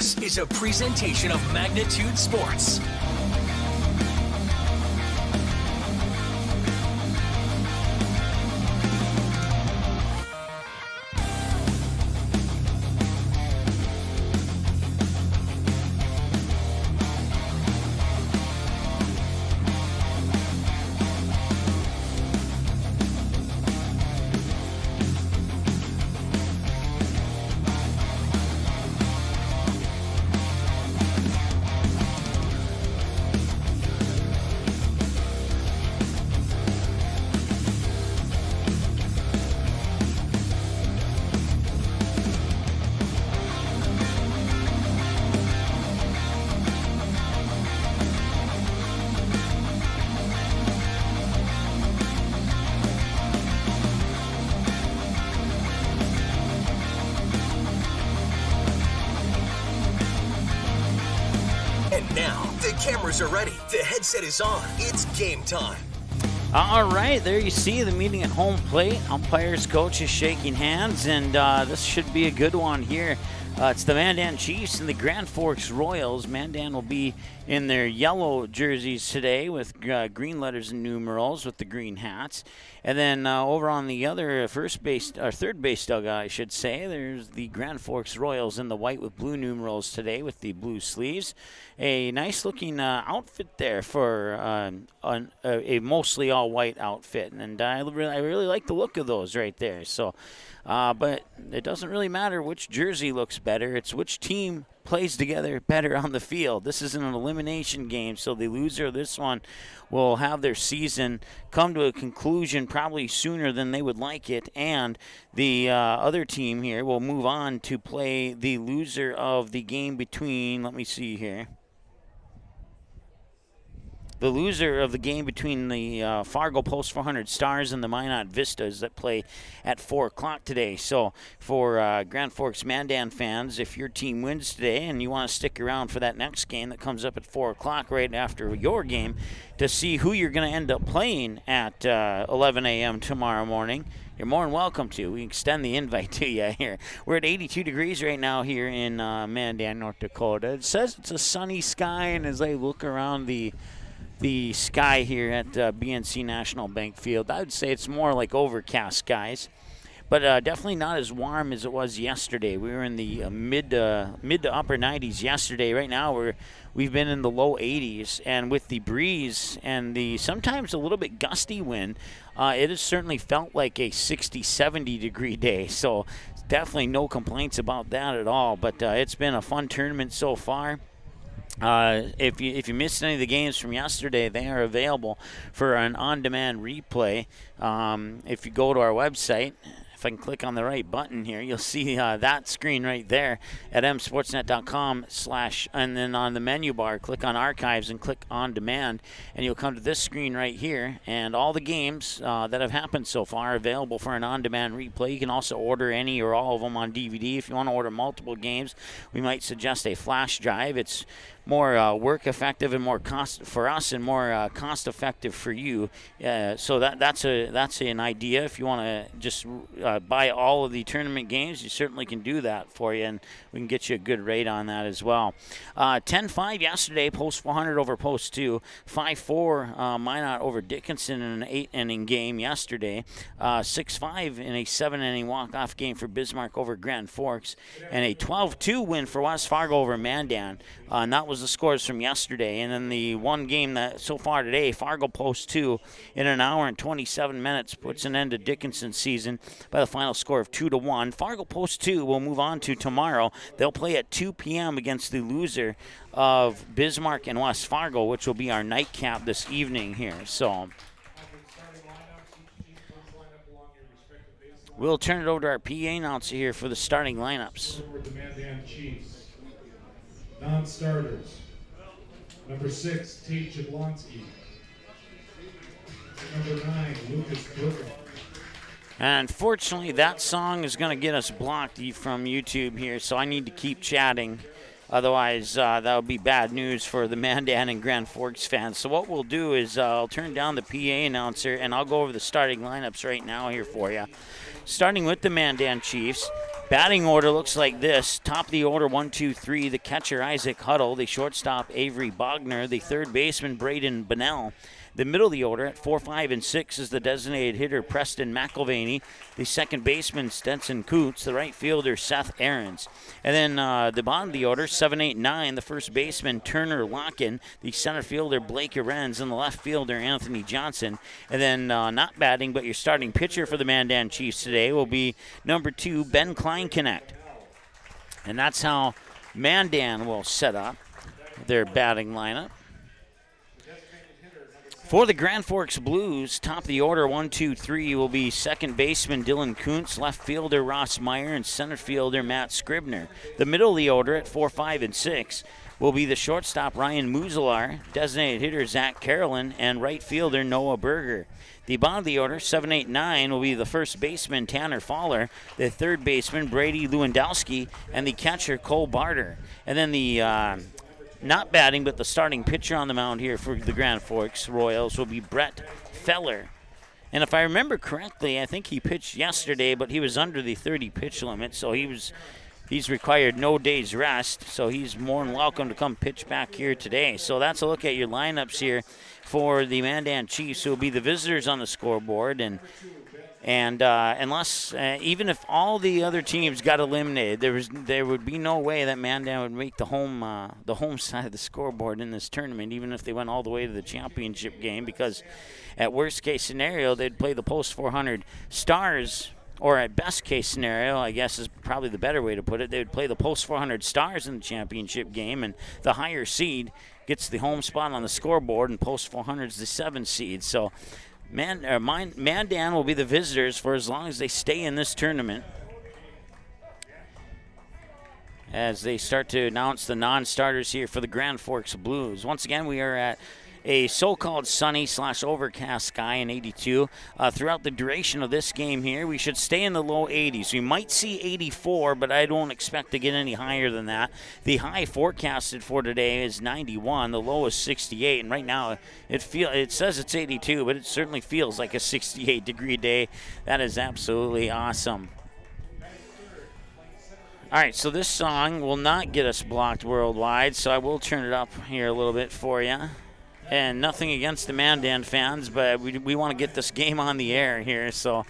This is a presentation of Magnitude Sports. Now, the cameras are ready. The headset is on. It's game time. All right, there you see the meeting at home plate. Umpires, coaches shaking hands, and this should be a good one here. It's the Mandan Chiefs and the Grand Forks Royals. Mandan will be in their yellow jerseys today with green letters and numerals with the green hats. And then over on the other third base dugout, I should say, there's the Grand Forks Royals in the white with blue numerals today with the blue sleeves. A nice-looking outfit there for a mostly all-white outfit, and I really like the look of those right there. So, but it doesn't really matter which jersey looks better. It's which team plays together better on the field. This is an elimination game, so the loser of this one will have their season come to a conclusion probably sooner than they would like it, and the other team here will move on to play the loser of the game between, let me see here, the loser of the game between the Fargo Post 400 Stars and the Minot Vistas that play at 4 o'clock today. So for Grand Forks Mandan fans, if your team wins today and you want to stick around for that next game that comes up at 4 o'clock right after your game to see who you're going to end up playing at 11 a.m. tomorrow morning, you're more than welcome to. We extend the invite to you here. We're at 82 degrees right now here in Mandan, North Dakota. It says it's a sunny sky, and as I look around the sky here at BNC National Bank Field, I would say it's more like overcast skies, but definitely not as warm as it was yesterday. We were in the mid to upper 90s yesterday. Right now we've been in the low 80s, and with the breeze and the sometimes a little bit gusty wind, it has certainly felt like a 60, 70 degree day. So definitely no complaints about that at all. But it's been a fun tournament so far. If you missed any of the games from yesterday, they are available for an on-demand replay. If you go to our website, if I can click on the right button here, you'll see that screen right there at msportsnet.com/ and then on the menu bar, click on archives and click on demand, and you'll come to this screen right here, and all the games that have happened so far are available for an on-demand replay. You can also order any or all of them on DVD. If you want to order multiple games, we might suggest a flash drive. It's more work effective and more cost for us, and more cost effective for you. So that's an idea. If you want to just buy all of the tournament games, you certainly can do that for you, and we can get you a good rate on that as well. 10-5 yesterday, Post 400 over Post 2. 5-4 Minot over Dickinson in an 8-inning game yesterday. 6-5 in a 7-inning walk-off game for Bismarck over Grand Forks, and a 12-2 win for West Fargo over Mandan. And that was the scores from yesterday. And then the one game that so far today, Fargo Post 2 in an hour and 27 minutes puts an end to Dickinson's season by the final score of 2-1. Fargo Post 2 will move on to tomorrow. They'll play at 2 p.m. against the loser of Bismarck and West Fargo, which will be our nightcap this evening here. So we'll turn it over to our PA announcer here for the starting lineups. The Mandan Chiefs. Non-starters. Number 6, Tate Jablonski. Number 9, Lucas Brooker. And unfortunately, that song is going to get us blocked from YouTube here, so I need to keep chatting. Otherwise, that would be bad news for the Mandan and Grand Forks fans. So what we'll do is I'll turn down the PA announcer, and I'll go over the starting lineups right now here for you. Starting with the Mandan Chiefs, Batting order looks like this. Top of the order, 1, 2, 3. The catcher, Isaac Huddle. The shortstop, Avery Bogner. The third baseman, Braden Bunnell. The middle of the order at 4, 5, and 6 is the designated hitter, Preston McElvaney. The second baseman, Stenson Coots. The right fielder, Seth Aarons. And then the bottom of the order, 7, 8, 9. The first baseman, Turner Locken. The center fielder, Blake Arenz. And the left fielder, Anthony Johnson. And then not batting, but your starting pitcher for the Mandan Chiefs today will be number 2, Ben Kleinknecht. And that's how Mandan will set up their batting lineup. For the Grand Forks Blues, top of the order, 1, 2, 3, will be second baseman Dylan Kuntz, left fielder Ross Meyer, and center fielder Matt Scribner. The middle of the order at 4, 5, and 6 will be the shortstop Ryan Muselar, designated hitter Zach Carolyn, and right fielder Noah Berger. The bottom of the order, 7, 8, 9, will be the first baseman Tanner Fowler, the third baseman Brady Lewandowski, and the catcher Cole Barter. And then the not batting, but the starting pitcher on the mound here for the Grand Forks Royals will be Brett Feller. And if I remember correctly, I think he pitched yesterday, but he was under the 30 pitch limit, so he's required no day's rest, so he's more than welcome to come pitch back here today. So that's a look at your lineups here for the Mandan Chiefs, who will be the visitors on the scoreboard. And unless, even if all the other teams got eliminated, there would be no way that Mandan would make the home side of the scoreboard in this tournament, even if they went all the way to the championship game, because at worst case scenario, they'd play the post 400 Stars, or at best case scenario, I guess is probably the better way to put it, they would play the post 400 Stars in the championship game, and the higher seed gets the home spot on the scoreboard, and post 400 is the 7 seed. So Mandan will be the visitors for as long as they stay in this tournament, as they start to announce the non-starters here for the Grand Forks Blues. Once again, we are at a so-called sunny/overcast sky in 82. Throughout the duration of this game here, we should stay in the low 80s. We might see 84, but I don't expect to get any higher than that. The high forecasted for today is 91. The low is 68, and right now it says it's 82, but it certainly feels like a 68-degree day. That is absolutely awesome. All right, so this song will not get us blocked worldwide, so I will turn it up here a little bit for you. And nothing against the Mandan fans, but we want to get this game on the air here. So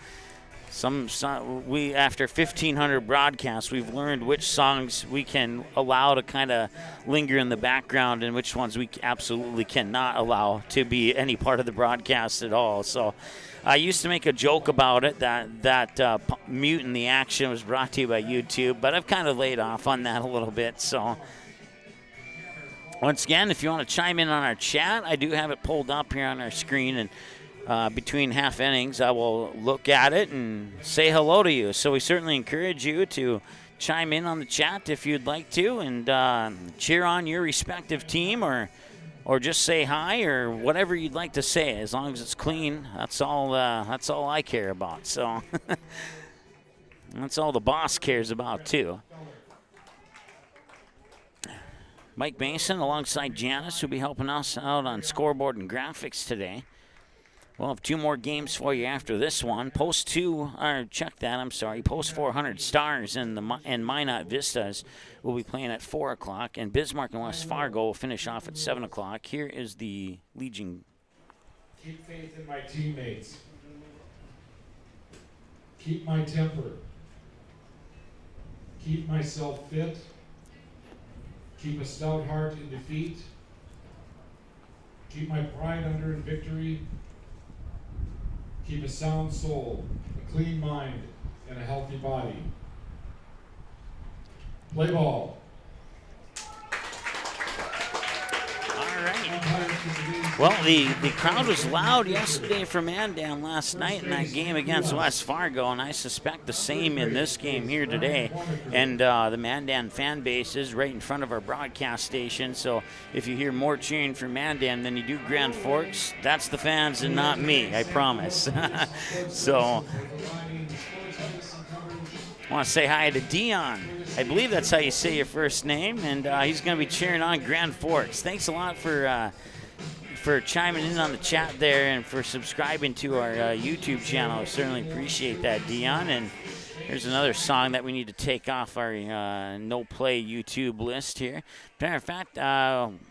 we after 1,500 broadcasts, we've learned which songs we can allow to kind of linger in the background and which ones we absolutely cannot allow to be any part of the broadcast at all. So I used to make a joke about it, that muting the action was brought to you by YouTube, but I've kind of laid off on that a little bit. So once again, if you want to chime in on our chat, I do have it pulled up here on our screen, and between half innings, I will look at it and say hello to you. So we certainly encourage you to chime in on the chat if you'd like to, and cheer on your respective team, or just say hi, or whatever you'd like to say. As long as it's clean, that's all I care about. So that's all the boss cares about too. Mike Mason alongside Janice, who'll be helping us out on scoreboard and graphics today. We'll have 2 more games for you after this one. Post 400 Stars and Minot Vistas will be playing at 4 o'clock, and Bismarck and West Fargo will finish off at 7 o'clock. Here is the Legion. Keep faith in my teammates. Keep my temper. Keep myself fit. Keep a stout heart in defeat. Keep my pride under in victory. Keep a sound soul, a clean mind, and a healthy body. Play ball. All right. Well, the crowd was loud yesterday for Mandan last night in that game against West Fargo, and I suspect the same in this game here today. And the Mandan fan base is right in front of our broadcast station, so if you hear more cheering for Mandan than you do Grand Forks, that's the fans and not me, I promise. So I want to say hi to Dion. I believe that's how you say your first name, and he's going to be cheering on Grand Forks. Thanks a lot for chiming in on the chat there and for subscribing to our YouTube channel. I certainly appreciate that, Dion. Here's another song that we need to take off our no-play YouTube list here. Matter of fact,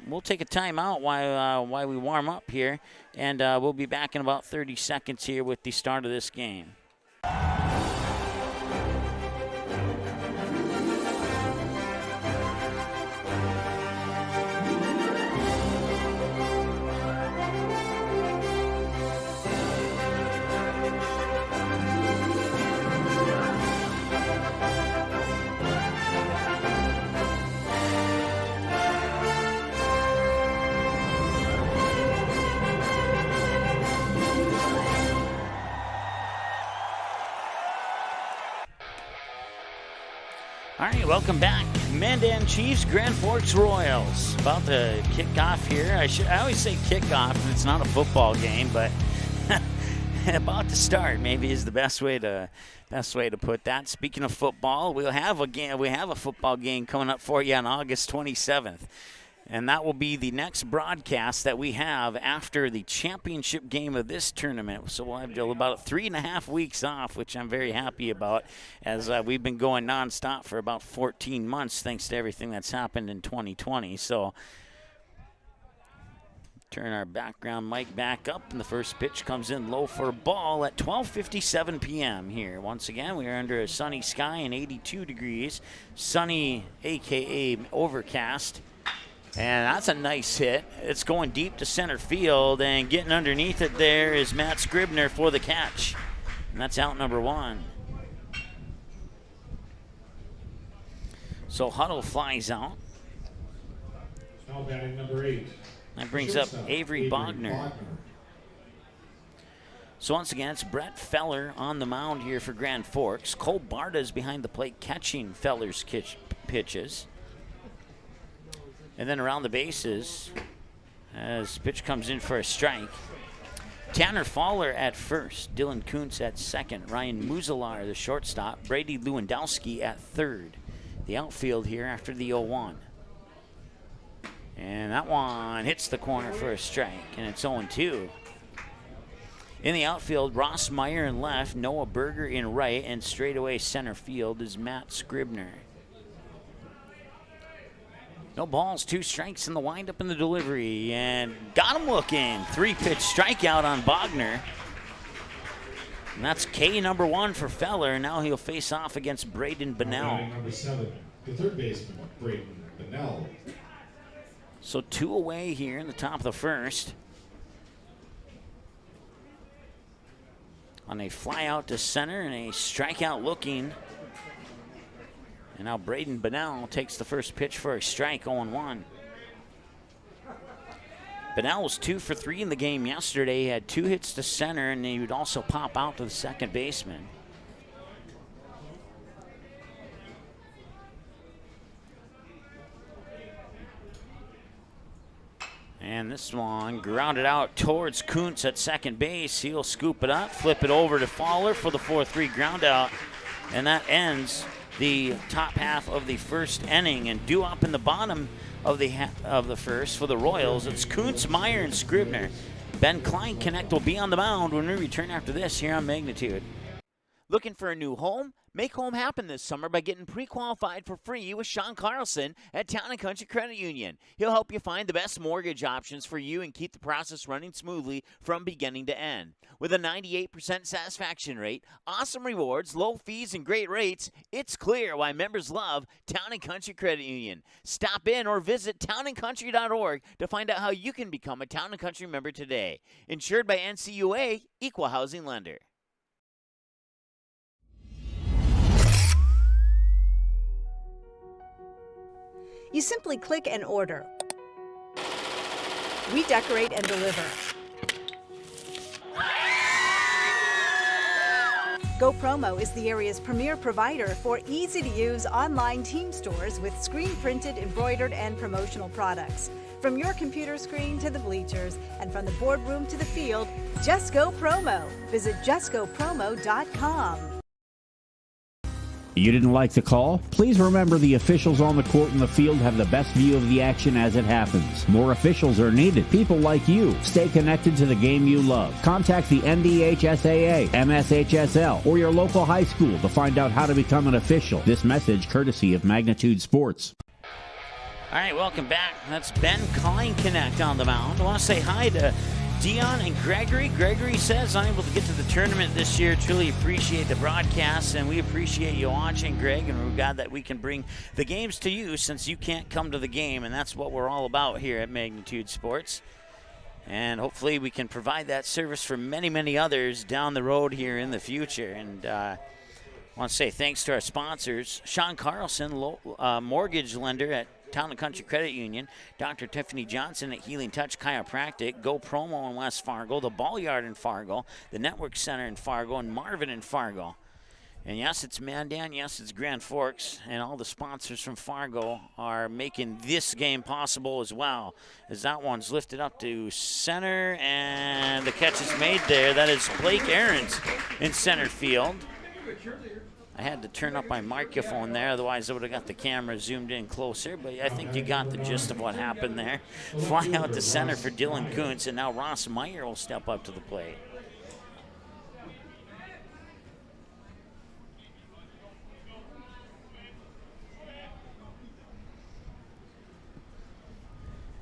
we'll take a timeout while we warm up here, and we'll be back in about 30 seconds here with the start of this game. All right, welcome back. Mandan Chiefs, Grand Forks Royals. About to kick off here. I always say kick off, and it's not a football game, but about to start maybe is the best way to put that. Speaking of football, we have a football game coming up for you on August 27th. And that will be the next broadcast that we have after the championship game of this tournament. So we'll have about 3.5 weeks off, which I'm very happy about, as we've been going nonstop for about 14 months thanks to everything that's happened in 2020. So turn our background mic back up, and the first pitch comes in low for a ball at 12:57 p.m. here. Once again, we are under a sunny sky and 82 degrees. Sunny, a.k.a. overcast. And that's a nice hit. It's going deep to center field, and getting underneath it there is Matt Scribner for the catch. And that's out number one. So Huddle flies out. Now batting number 8. That brings up Avery Bogner. So once again, it's Brett Feller on the mound here for Grand Forks. Cole Barda's behind the plate catching Feller's pitches. And then around the bases, as pitch comes in for a strike. Tanner Fowler at first, Dylan Kuntz at second, Ryan Muzalar, the shortstop, Brady Lewandowski at third. The outfield here after the 0-1. And that one hits the corner for a strike, and it's 0-2. In the outfield, Ross Meyer in left, Noah Berger in right, and straightaway center field is Matt Scribner. No balls, 2 strikes in the windup and the delivery, and got him looking. 3-pitch strikeout on Bogner. And that's K number 1 for Feller. Now he'll face off against Braden Bunnell. Number 7, the third baseman, Braden Bunnell. So 2 away here in the top of the first. On a fly out to center and a strikeout looking. And now Braden Bunnell takes the first pitch for a strike, 0-1. Bunnell was 2 for 3 in the game yesterday. He had 2 hits to center, and he would also pop out to the second baseman. And this one grounded out towards Kuntz at second base. He'll scoop it up, flip it over to Fowler for the 4-3 ground out, and that ends the top half of the first inning. And due up in the bottom of the first for the Royals, it's Kuntz, Meyer, and Scribner. Ben Kleinknecht will be on the mound when we return after this here on Magnitude. Looking for a new home? Make home happen this summer by getting pre-qualified for free with Sean Carlson at Town & Country Credit Union. He'll help you find the best mortgage options for you and keep the process running smoothly from beginning to end. With a 98% satisfaction rate, awesome rewards, low fees, and great rates, it's clear why members love Town & Country Credit Union. Stop in or visit townandcountry.org to find out how you can become a Town & Country member today. Insured by NCUA, Equal Housing Lender. You simply click and order. We decorate and deliver. GoPromo is the area's premier provider for easy-to-use online team stores with screen-printed, embroidered, and promotional products. From your computer screen to the bleachers, and from the boardroom to the field, just go promo. Visit justgopromo.com. You didn't like the call? Please remember the officials on the court and the field have the best view of the action as it happens. More officials are needed. People like you. Stay connected to the game you love. Contact the NDHSAA, MSHSL, or your local high school to find out how to become an official. This message courtesy of Magnitude Sports. All right, welcome back. That's Ben Kleinknecht on the mound. I want to say hi to Dion and Gregory. Gregory says, I'm able to get to the tournament this year. Truly appreciate the broadcast, and we appreciate you watching, Greg, and we're glad that we can bring the games to you since you can't come to the game, and that's what we're all about here at Magnitude Sports. And hopefully we can provide that service for many, many others down the road here in the future. And I want to say thanks to our sponsors, Sean Carlson, mortgage lender at Town and Country Credit Union, Dr. Tiffany Johnson at Healing Touch Chiropractic, Go Promo in West Fargo, the Ball Yard in Fargo, the Network Center in Fargo, and Marvin in Fargo. And yes, it's Mandan, yes, it's Grand Forks, and all the sponsors from Fargo are making this game possible as well, as that one's lifted up to center, and the catch is made there. That is Blake Ahrens in center field. I had to turn up my microphone there, otherwise I would have got the camera zoomed in closer, but I think you got the gist of what happened there. Fly out to center for Dylan Kuntz, and now Ross Meyer will step up to the plate.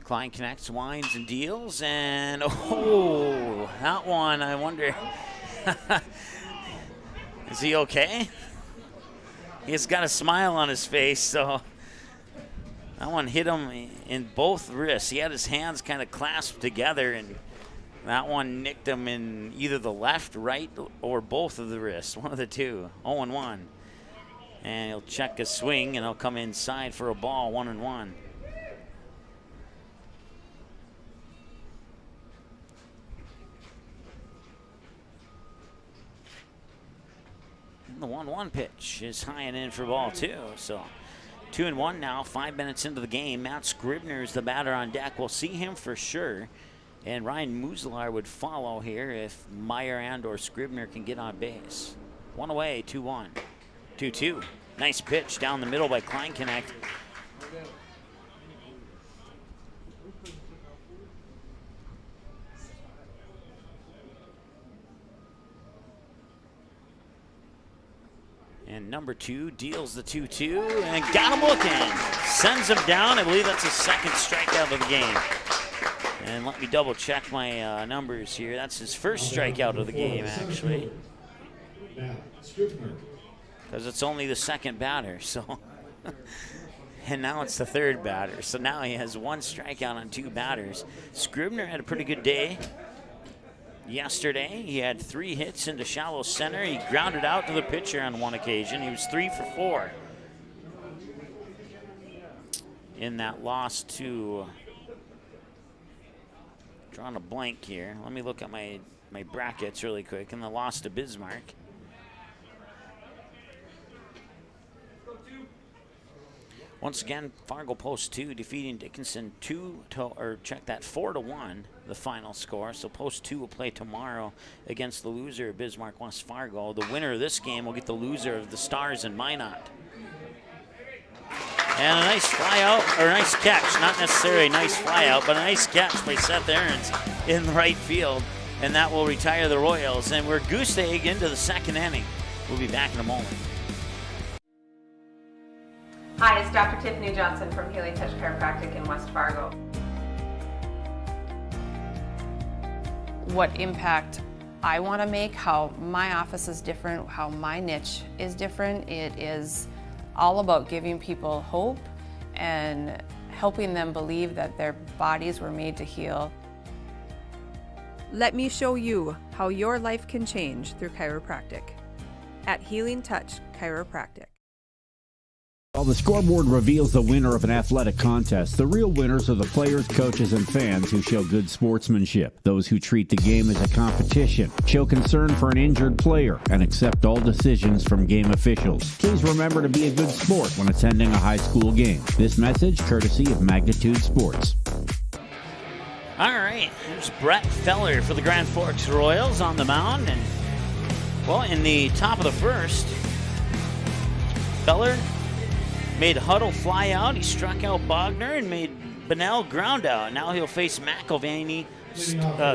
Kleinknecht winds and deals, and oh, that one, I wonder, is he okay? He's got a smile on his face, so that one hit him in both wrists. He had his hands kind of clasped together, and that one nicked him in either the left, right, or both of the wrists, one of the two, 0-1. And he'll check his swing, and he'll come inside for a ball, 1-1. The 1-1 pitch is high and in for ball two. So 2-1 now, 5 minutes into the game. Matt Scribner is the batter on deck. We'll see him for sure. And Ryan Muslar would follow here if Meyer and or Scribner can get on base. One away, 2-1. 2-2. Nice pitch down the middle by Kleinknecht. And number 2 deals the 2-2 and got him looking. Sends him down. I believe that's his second strikeout of the game. And let me double check my numbers here. That's his first strikeout of the game, actually. Because it's only the second batter, so. And now it's the third batter. So now he has 1 strikeout on 2 batters. Scribner had a pretty good day. Yesterday, he had 3 hits into shallow center. He grounded out to the pitcher on 1 occasion. He was 3 for 4 in that loss to, drawing a blank here. Let me look at my brackets really quick. And the loss to Bismarck. Once again, Fargo Post 2 defeating Dickinson 4-1, the final score. So Post 2 will play tomorrow against the loser of Bismarck West Fargo. The winner of this game will get the loser of the Stars and Minot. And a nice fly out, or a nice catch, not necessarily a nice fly out, but a nice catch by Seth Ahrens in the right field. And that will retire the Royals. And we're goose egg into the second inning. We'll be back in a moment. Hi, it's Dr. Tiffany Johnson from Healing Touch Chiropractic in West Fargo. What impact I want to make, how my office is different, how my niche is different. It is all about giving people hope and helping them believe that their bodies were made to heal. Let me show you how your life can change through chiropractic at Healing Touch Chiropractic. While the scoreboard reveals the winner of an athletic contest, the real winners are the players, coaches, and fans who show good sportsmanship. Those who treat the game as a competition, show concern for an injured player, and accept all decisions from game officials. Please remember to be a good sport when attending a high school game. This message courtesy of Magnitude Sports. All right, here's Brett Feller for the Grand Forks Royals on the mound. And, well, in the top of the first, Feller made Huddle fly out. He struck out Bogner and made Bunnell ground out. Now he'll face McElvaney,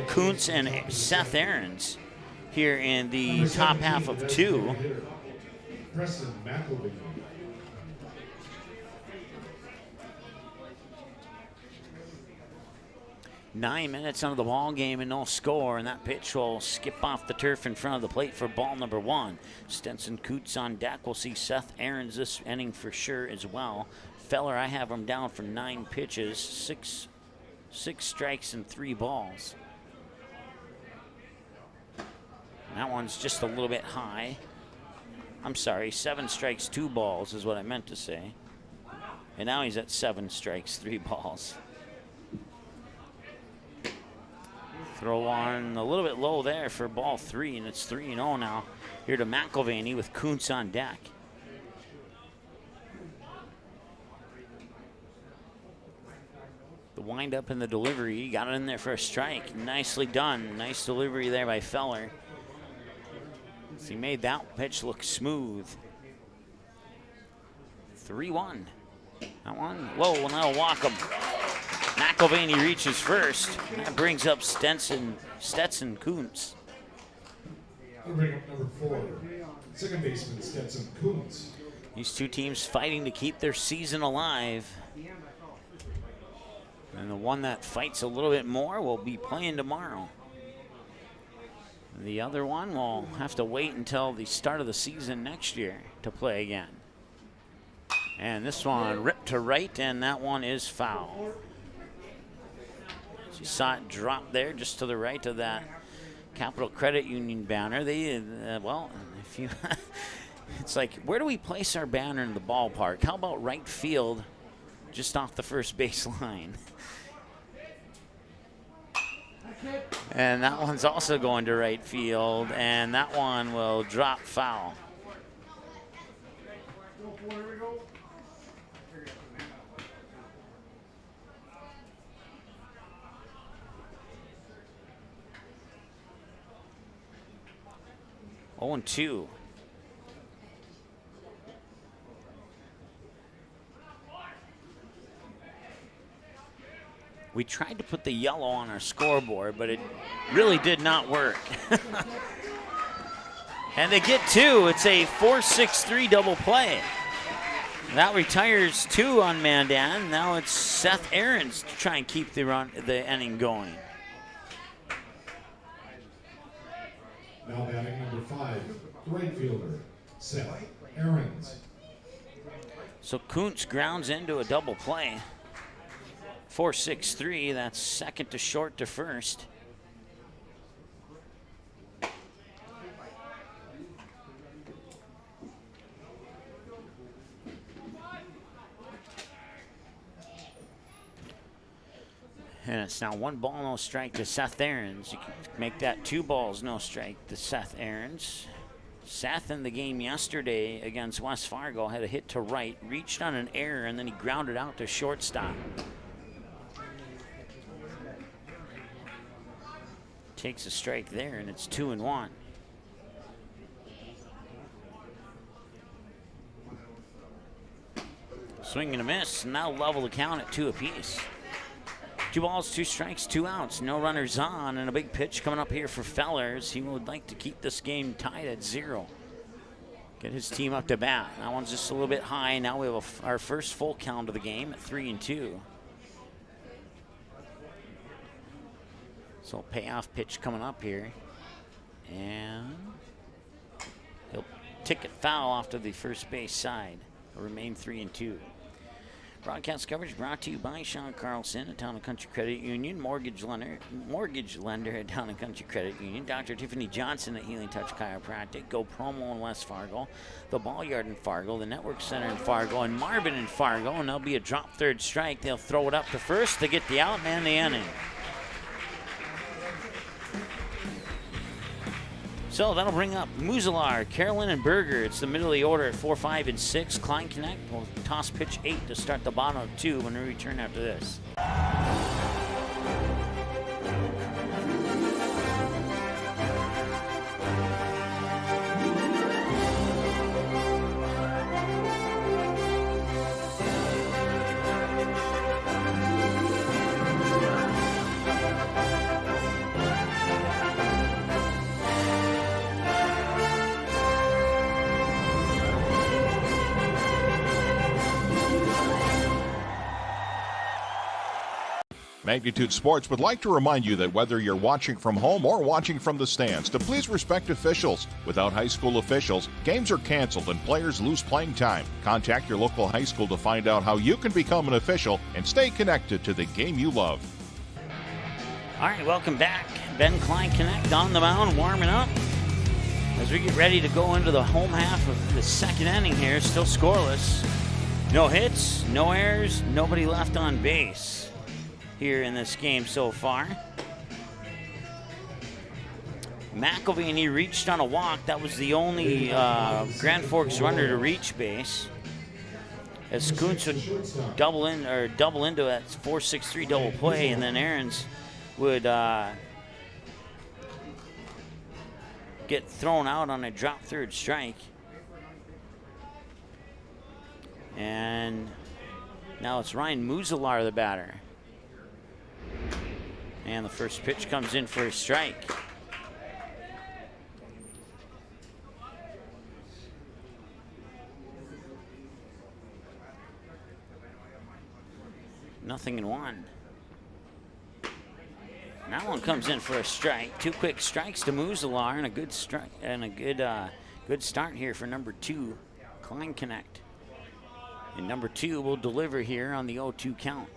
Kuntz, and Seth Aarons here in the top half of 2. Preston McElvaney. 9 minutes into the ball game and no score, and that pitch will skip off the turf in front of the plate for ball number 1. Stenson Kuntz on deck. We'll see Seth Aarons this inning for sure as well. Feller, I have him down for 9 pitches, six strikes and 3 balls. And that one's just a little bit high. I'm sorry, 7 strikes, 2 balls is what I meant to say. And now he's at 7 strikes, 3 balls. Throw on a little bit low there for ball 3, and it's 3-0 now. Here to McElvaney with Kuntz on deck. The windup and the delivery, got it in there for a strike. Nicely done. Nice delivery there by Feller. So he made that pitch look smooth. 3-1. That one, whoa, and that'll walk him. McElvaney reaches first. That brings up Stetson Kuntz. That'll bring up number 4, second baseman Stetson Kuntz. These two teams fighting to keep their season alive. And the one that fights a little bit more will be playing tomorrow. The other one will have to wait until the start of the season next year to play again. And this one ripped to right, and that one is foul. So you saw it drop there just to the right of that Capital Credit Union banner. They, well, if you, it's like, where do we place our banner in the ballpark? How about right field, just off the first base line? And that one's also going to right field, and that one will drop foul. Oh, and 2. We tried to put the yellow on our scoreboard, but it really did not work. And they get 2. It's a 4-6-3 double play. That retires 2 on Mandan. Now it's Seth Aarons to try and keep the inning going. Now batting number 5, the right fielder, Seth Aarons. So Kuntz grounds into a double play. 4-6-3, that's second to short to first. And it's now 1 ball, no strike to Seth Aarons. You can make that 2 balls, no strike to Seth Aarons. Seth in the game yesterday against West Fargo had a hit to right, reached on an error, and then he grounded out to shortstop. Takes a strike there, and it's 2-1. Swing and a miss, and now level the count at 2 apiece. 2 balls, 2 strikes, 2 outs, no runners on, and a big pitch coming up here for Fellers. He would like to keep this game tied at 0. Get his team up to bat. That one's just a little bit high. Now we have our first full count of the game at 3-2. So payoff pitch coming up here. And he'll tick it foul off to the first base side. It'll remain 3-2. Broadcast coverage brought to you by Sean Carlson at Town and Country Credit Union, mortgage lender at Town and Country Credit Union, Dr. Tiffany Johnson at Healing Touch Chiropractic, Go Promo in West Fargo, the Ball Yard in Fargo, the Network Center in Fargo, and Marvin in Fargo, and there'll be a drop third strike. They'll throw it up to first to get the out and the inning. So that'll bring up Muzalar, Carolyn, and Berger. It's the middle of the order at 4, 5, and 6. Klein Connect will toss pitch 8 to start the bottom of 2 when we return after this. Magnitude Sports would like to remind you that whether you're watching from home or watching from the stands, to please respect officials. Without high school officials, games are canceled and players lose playing time. Contact your local high school to find out how you can become an official and stay connected to the game you love. All right, welcome back. Ben Klein Connect on the mound, warming up as we get ready to go into the home half of the second inning here. Still scoreless. No hits, no errors, nobody left on base here in this game so far. McElveen reached on a walk. That was the only Grand Forks runner to reach base. As Kuntz would double into that 4-6-3 double play, and then Aarons would get thrown out on a drop third strike. And now it's Ryan Muzilar, the batter. And the first pitch comes in for a strike. Nothing in one. And that one comes in for a strike. 2 quick strikes to Muzilar, and a good strike and a good start here for number 2, Klein Connect. And number 2 will deliver here on the 0-2 count.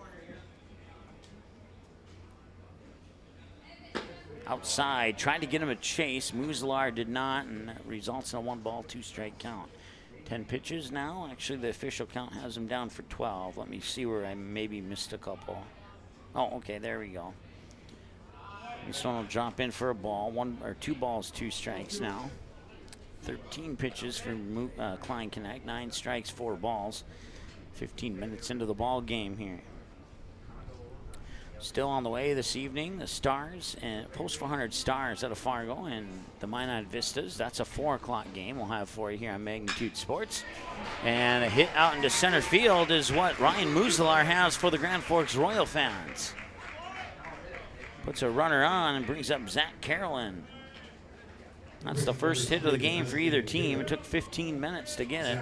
Outside, tried to get him a chase. Muzilar did not, and that results in a 1-ball, 2-strike count. 10 pitches now. Actually, the official count has him down for 12. Let me see where I maybe missed a couple. Oh, okay, there we go. This one will drop in for a ball. 2 balls, 2 strikes now. 13 pitches for Klein Connect. 9 strikes, 4 balls. 15 minutes into the ball game here. Still on the way this evening, the Stars and Post 400 Stars out of Fargo and the Minot Vistas. That's a 4 o'clock game we'll have for you here on Magnitude Sports. And a hit out into center field is what Ryan Muzilar has for the Grand Forks Royal fans. Puts a runner on and brings up Zach Carolyn. That's the first hit of the game for either team. It took 15 minutes to get it.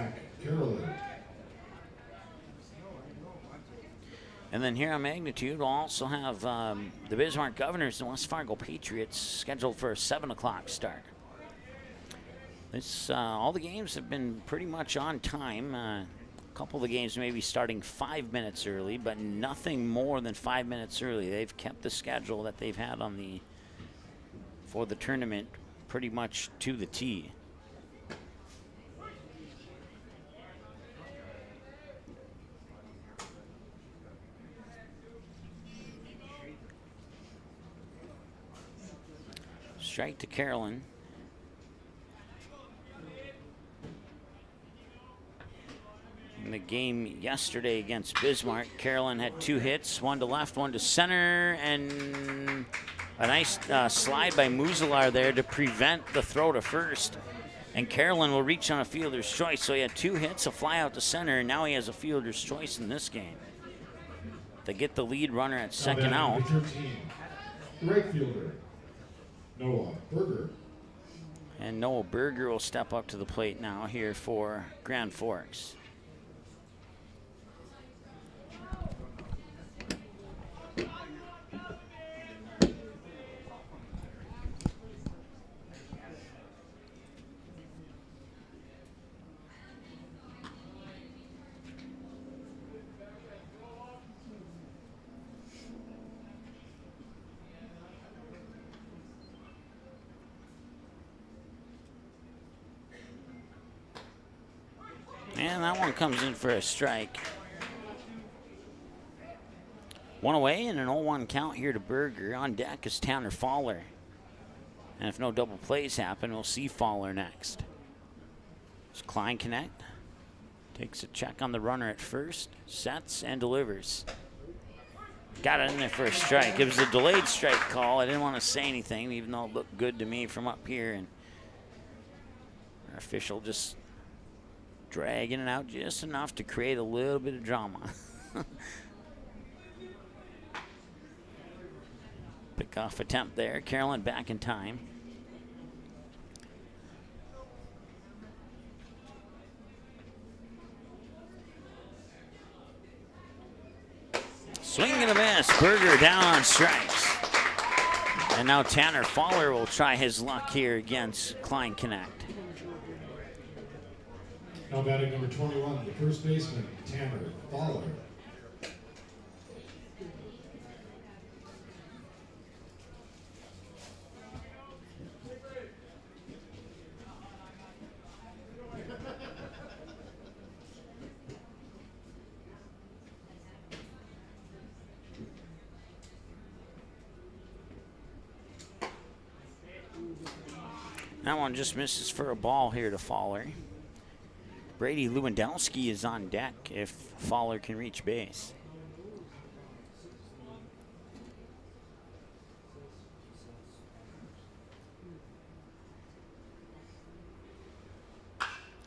And then here on Magnitude, we'll also have the Bismarck Governors and West Fargo Patriots scheduled for a 7 o'clock start. All the games have been pretty much on time. A couple of the games maybe starting 5 minutes early, but nothing more than 5 minutes early. They've kept the schedule that they've had for the tournament pretty much to the T. Strike to Carolyn. In the game yesterday against Bismarck, Carolyn had 2 hits, 1 to left, 1 to center, and a nice slide by Muzilar there to prevent the throw to first. And Carolyn will reach on a fielder's choice. So he had 2 hits, a fly out to center, and now he has a fielder's choice in this game. They get the lead runner at second out. Right fielder, Noah Berger. And Noah Berger will step up to the plate now here for Grand Forks. And that one comes in for a strike. 1 away and an 0-1 count here to Berger. On deck is Tanner Fowler. And if no double plays happen, we'll see Fowler next. It's Klein Connect. Takes a check on the runner at first, sets and delivers. Got it in there for a strike. It was a delayed strike call. I didn't want to say anything, even though it looked good to me from up here. And our official just dragging it out just enough to create a little bit of drama. Pick-off attempt there. Carolyn back in time. Swing and a miss. Berger down on strikes. And now Tanner Fowler will try his luck here against Klein Connect. Now batting number 21, the first baseman, Tanner Fowler. That one just misses for a ball here to Fowler. Brady Lewandowski is on deck if Fowler can reach base.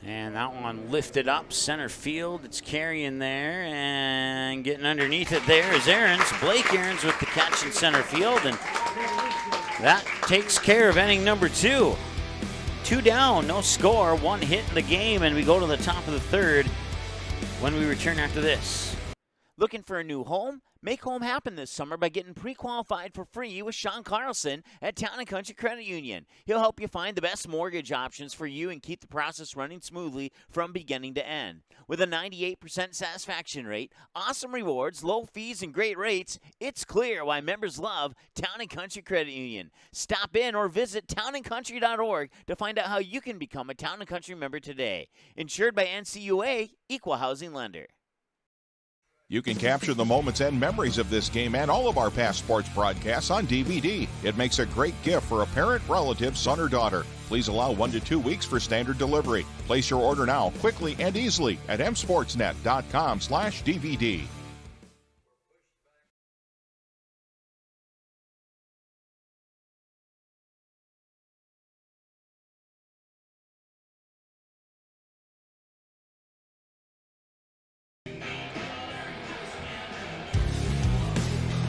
And that one lifted up center field. It's carrying there and getting underneath it there is Ahrens. Blake Ahrens with the catch in center field, and that takes care of inning number 2. 2 down, no score, 1 hit in the game, and we go to the top of the 3rd when we return after this. Looking for a new home? Make home happen this summer by getting pre-qualified for free with Sean Carlson at Town & Country Credit Union. He'll help you find the best mortgage options for you and keep the process running smoothly from beginning to end. With a 98% satisfaction rate, awesome rewards, low fees, and great rates, it's clear why members love Town & Country Credit Union. Stop in or visit townandcountry.org to find out how you can become a Town & Country member today. Insured by NCUA, Equal Housing Lender. You can capture the moments and memories of this game and all of our past sports broadcasts on DVD. It makes a great gift for a parent, relative, son, or daughter. Please allow 1 to 2 weeks for standard delivery. Place your order now, quickly and easily at msportsnet.com/DVD.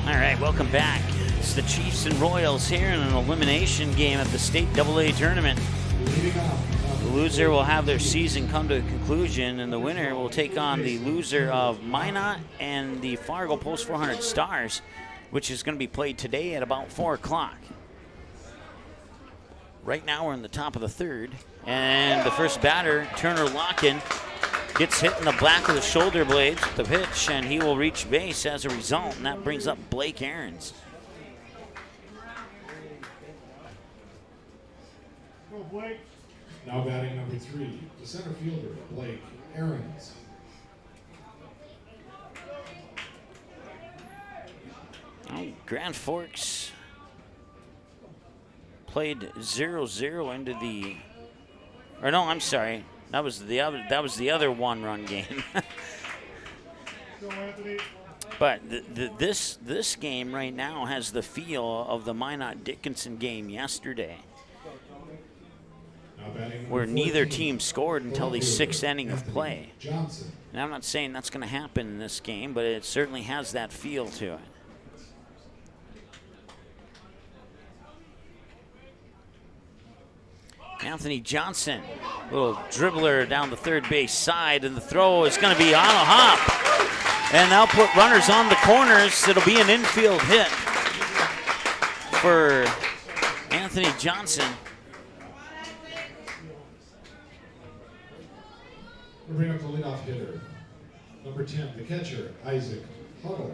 All right, welcome back. It's the Chiefs and Royals here in an elimination game at the state AA tournament. The loser will have their season come to a conclusion, and the winner will take on the loser of Minot and the Fargo Post 400 Stars, which is going to be played today at about 4 o'clock. Right now we're in the top of the 3rd, and the first batter, Turner Locken, gets hit in the back of the shoulder blades with the pitch, and he will reach base as a result, and that brings up Blake Ahrens. Now batting number 3, the center fielder, Blake Ahrens. Oh, Grand Forks played 0-0 into the, or no, I'm sorry. That was the other one-run game. But this game right now has the feel of the Minot Dickinson game yesterday, where neither team scored until the 6th inning of play. And I'm not saying that's going to happen in this game, but it certainly has that feel to it. Anthony Johnson, little dribbler down the third base side, and the throw is going to be on a hop. And they'll put runners on the corners. It'll be an infield hit for Anthony Johnson. We'll bring up the leadoff hitter, number 10, the catcher, Isaac Huddle.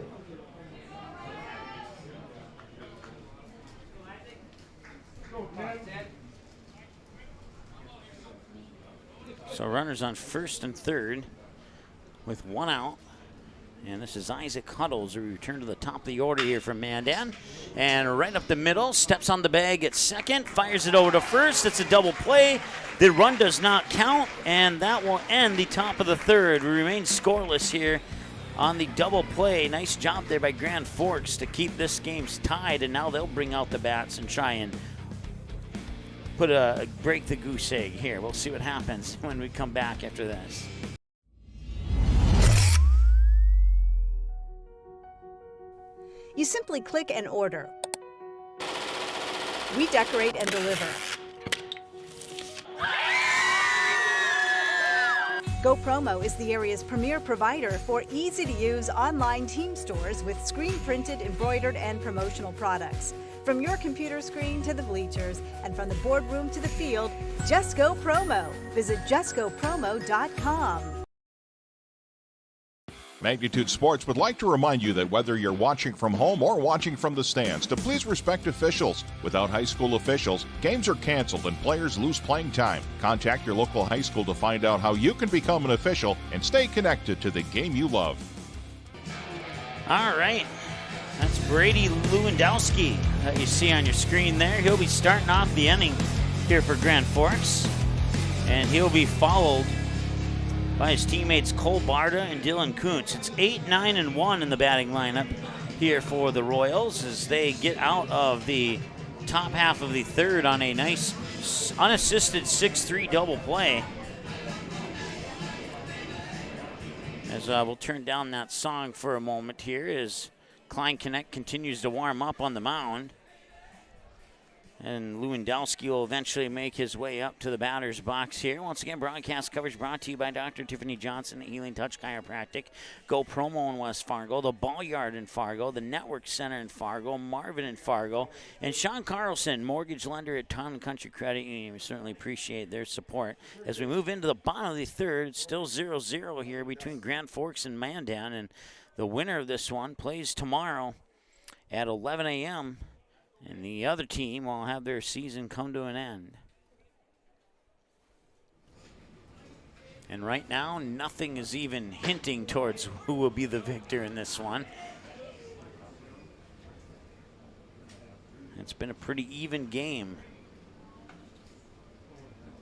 So runners on first and third with 1 out. And this is Isaac Huddles, who return to the top of the order here from Mandan. And right up the middle, steps on the bag at second, fires it over to first. It's a double play. The run does not count, and that will end the top of the 3rd. We remain scoreless here on the double play. Nice job there by Grand Forks to keep this game tied, and now they'll bring out the bats and try and break the goose egg here. We'll see what happens when we come back after this. You simply click and order. We decorate and deliver. Go Promo is the area's premier provider for easy-to-use online team stores with screen-printed, embroidered, and promotional products. From your computer screen to the bleachers and from the boardroom to the field, Just Go Promo. Visit justgopromo.com. Magnitude Sports would like to remind you that whether you're watching from home or watching from the stands, to please respect officials. Without high school officials, games are canceled and players lose playing time. Contact your local high school to find out how you can become an official and stay connected to the game you love. All right. That's Brady Lewandowski that you see on your screen there. He'll be starting off the inning here for Grand Forks, and he'll be followed by his teammates Cole Barta and Dylan Kuntz. It's 8, 9, and 1 in the batting lineup here for the Royals as they get out of the top half of the third on a nice unassisted 6-3 double play. As we'll turn down that song for a moment here as Klein Connect continues to warm up on the mound. And Lewandowski will eventually make his way up to the batter's box here. Once again, broadcast coverage brought to you by Dr. Tiffany Johnson at Healing Touch Chiropractic. Go Promo in West Fargo, the Ball Yard in Fargo, the Network Center in Fargo, Marvin in Fargo, and Sean Carlson, mortgage lender at Town and Country Credit Union. We certainly appreciate their support. As we move into the bottom of the third, it's still 0-0 here between Grand Forks and Mandan, and the winner of this one plays tomorrow at 11 a.m., and the other team will have their season come to an end. And right now, nothing is even hinting towards who will be the victor in this one. It's been a pretty even game.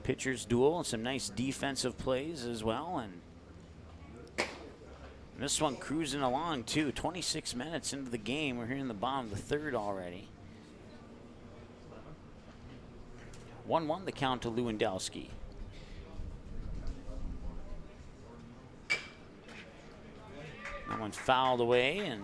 Pitchers duel and some nice defensive plays as well. And this one cruising along too. 26 minutes into the game. We're here in the bottom of the third already. 1-1 the count to Lewandowski. That one fouled away, and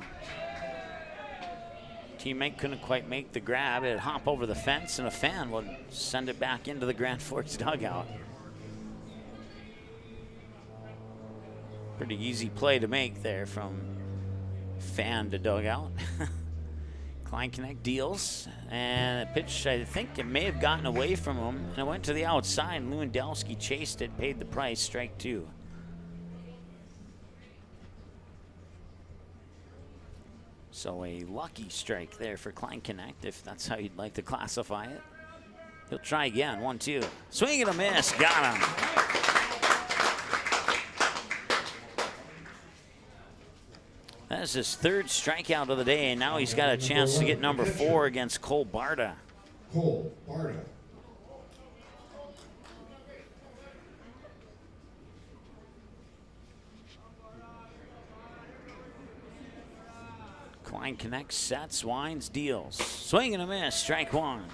teammate couldn't quite make the grab. It'd hop over the fence, and a fan would send it back into the Grand Forks dugout. Pretty easy play to make there from fan to dugout. Klein Connect deals, and a pitch, I think it may have gotten away from him, and it went to the outside, and Lewandowski chased it, paid the price, strike two. So a lucky strike there for Klein Connect, if that's how you'd like to classify it. He'll try again, 1-2. Swing and a miss, got him. That is his third strikeout of the day, and now he's got a chance to get number 4 against Cole Barta. Cole Barta. Klein connects, sets, winds, deals. Swing and a miss, strike one.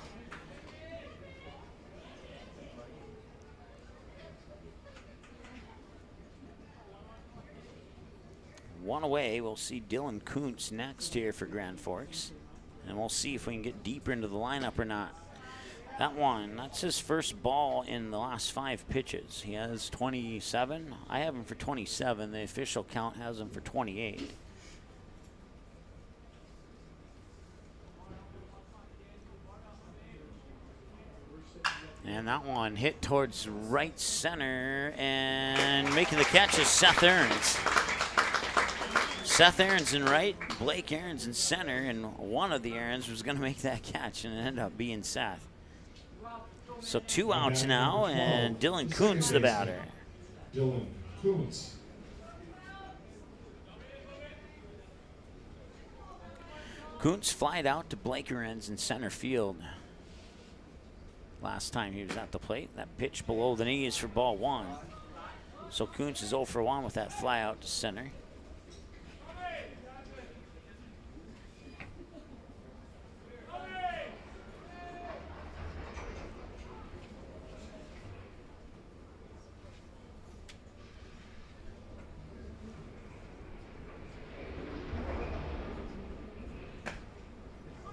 One away. We'll see Dylan Kuntz next here for Grand Forks. And we'll see if we can get deeper into the lineup or not. That one, that's his first ball in the last 5 pitches. He has 27. I have him for 27. The official count has him for 28. And that one hit towards right center, and making the catch is Seth Aarons. Seth Aarons in right, Blake Aarons in center, and one of the Aarons was going to make that catch, and it ended up being Seth. So 2 outs now, and Dylan Kuntz the batter. Dylan Kuntz. Kuntz flied out to Blake Aarons in center field. Last time he was at the plate, that pitch below the knees for ball 1. So Kuntz is 0 for 1 with that fly out to center.